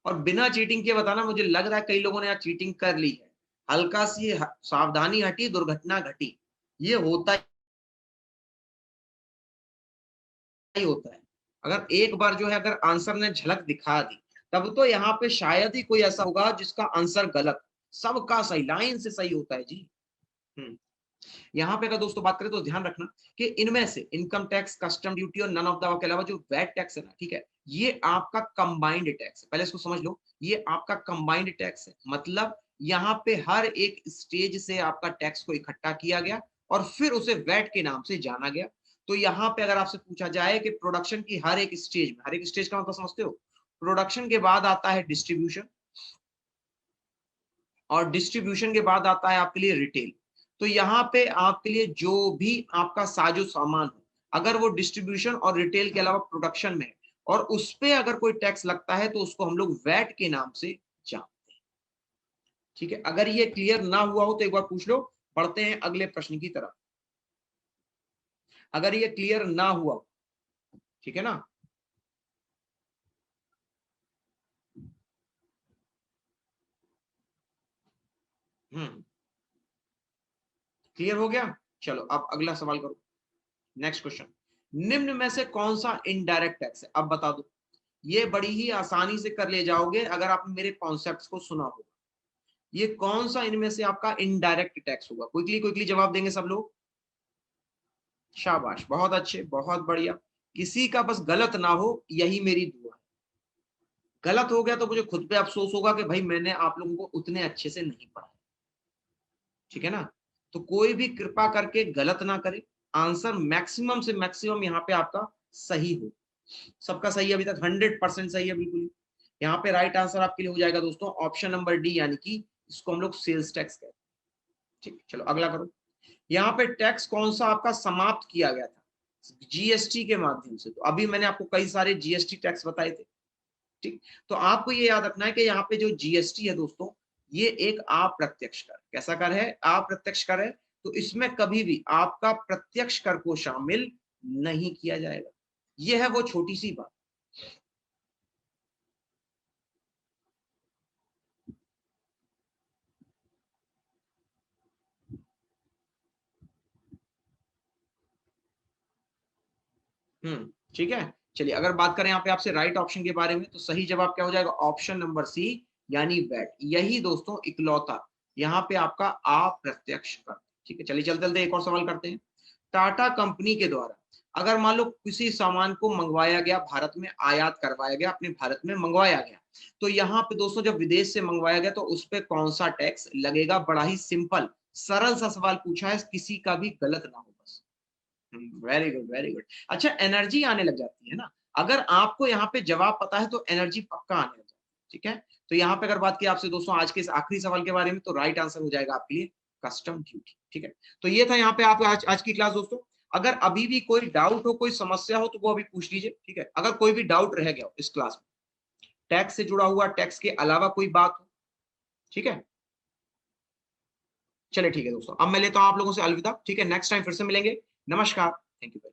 [SPEAKER 1] और बिना चीटिंग के बताना। मुझे लग रहा है कई लोगों ने यहाँ चीटिंग कर ली है। हल्का सी सावधानी हटी दुर्घटना घटी, ये होता ही होता है। अगर एक बार जो है अगर आंसर ने झलक दिखा दी तब तो यहाँ पे शायद ही कोई ऐसा होगा जिसका आंसर गलत, सबका सही लाइन से सही होता है जी। हम्म, यहाँ पे अगर दोस्तों बात करें तो ध्यान रखना कि इनमें से इनकम टैक्स, कस्टम ड्यूटी और नन ऑफ द के अलावा जो वैट टैक्स है ना, ठीक है, ये आपका कंबाइंड टैक्स है। पहले इसको समझ लो, ये आपका कंबाइंड टैक्स है, मतलब यहाँ पे हर एक स्टेज से आपका टैक्स को इकट्ठा किया गया और फिर उसे वैट के नाम से जाना गया। तो यहाँ पे अगर आपसे पूछा जाए कि प्रोडक्शन की हर एक स्टेज में, हर एक स्टेज का मतलब समझते हो, प्रोडक्शन के बाद आता है डिस्ट्रीब्यूशन, और डिस्ट्रीब्यूशन के बाद आता है आपके लिए रिटेल। तो यहाँ पे आपके लिए जो भी आपका साजो सामान हो, अगर वो डिस्ट्रीब्यूशन और रिटेल के अलावा प्रोडक्शन में है और उस पे अगर कोई टैक्स लगता है तो उसको हम लोग वैट के नाम से जानते हैं। ठीक है, अगर ये क्लियर ना हुआ हो तो एक बार पूछ लो। पढ़ते हैं अगले प्रश्न की तरफ। अगर ये क्लियर ना हुआ, ठीक है ना। क्लियर हो गया। चलो अब अगला सवाल करो। नेक्स्ट क्वेश्चन, निम्न में से कौन सा इनडायरेक्ट टैक्स है, अब बता दो। ये बड़ी ही आसानी से कर ले जाओगे अगर आपने मेरे कॉन्सेप्ट्स को सुना होगा। ये कौन सा इनमें से आपका इनडायरेक्ट टैक्स होगा, क्विकली क्विकली जवाब देंगे सब लोग। शाबाश, बहुत अच्छे, बहुत बढ़िया। किसी का बस गलत ना हो, यही मेरी दुआ है। गलत हो गया तो मुझे खुद पे अफसोस होगा कि भाई मैंने आप लोगों को उतने अच्छे से नहीं पढ़ा। ठीक है ना। तो कोई भी कृपा करके गलत ना करे, आंसर मैक्सिमम से मैक्सिमम यहाँ पे आपका सही हो। सबका सही है अभी तक, 100% सही है बिल्कुल। यहाँ पे राइट आंसर आपके लिए हो जाएगा दोस्तों ऑप्शन नंबर डी, यानी कि इसको हम लोग सेल्स टैक्स कहते हैं। ठीक, चलो अगला करो। यहाँ पे टैक्स कौन सा आपका समाप्त किया गया था जीएसटी के माध्यम से, तो अभी मैंने आपको कई सारे जीएसटी टैक्स बताए थे। ठीक, तो आपको ये याद रखना है कि यहाँ पे जो जीएसटी है दोस्तों, ये एक अप्रत्यक्ष कर, कैसा कर है, अप्रत्यक्ष कर है। तो इसमें कभी भी आपका प्रत्यक्ष कर को शामिल नहीं किया जाएगा। ये है वो छोटी सी बात। ठीक है। चलिए अगर बात करें यहाँ पे आपसे राइट ऑप्शन के बारे में, तो सही जवाब क्या हो जाएगा, ऑप्शन नंबर सी, यानी वैट। यही दोस्तों इकलौता यहाँ पे आपका अप्रत्यक्ष कर। ठीक है, चलिए चलते चलते एक और सवाल करते हैं। टाटा कंपनी के द्वारा अगर मान लो किसी सामान को मंगवाया गया, भारत में आयात करवाया गया, अपने भारत में मंगवाया गया, तो यहाँ पे दोस्तों जब विदेश से मंगवाया गया तो उस पर कौन सा टैक्स लगेगा। बड़ा ही सिंपल सरल सा सवाल पूछा है, किसी का भी गलत ना हो बस। Very good, very good. अच्छा, एनर्जी आने लग जाती है ना, अगर आपको यहाँ पे जवाब पता है तो एनर्जी पक्का आने लग जाती है। ठीक है, तो यहाँ पे अगर बात की आपसे दोस्तों आज के इस आखिरी सवाल के बारे में, तो राइट आंसर हो जाएगा आपके लिए कस्टम ड्यूटी। ठीक है, तो ये था यहाँ पे आप आज की क्लास दोस्तों। अगर अभी भी कोई डाउट हो, कोई समस्या हो, तो वो अभी पूछ लीजिए। ठीक है, अगर कोई भी डाउट रह गया हो इस क्लास में, टैक्स से जुड़ा हुआ, टैक्स के अलावा कोई बात हो। ठीक है, चलिए ठीक है दोस्तों, अब मैं लेता हूं आप लोगों से अलविदा। ठीक है, नेक्स्ट टाइम फिर से मिलेंगे। नमस्कार, थैंक यू।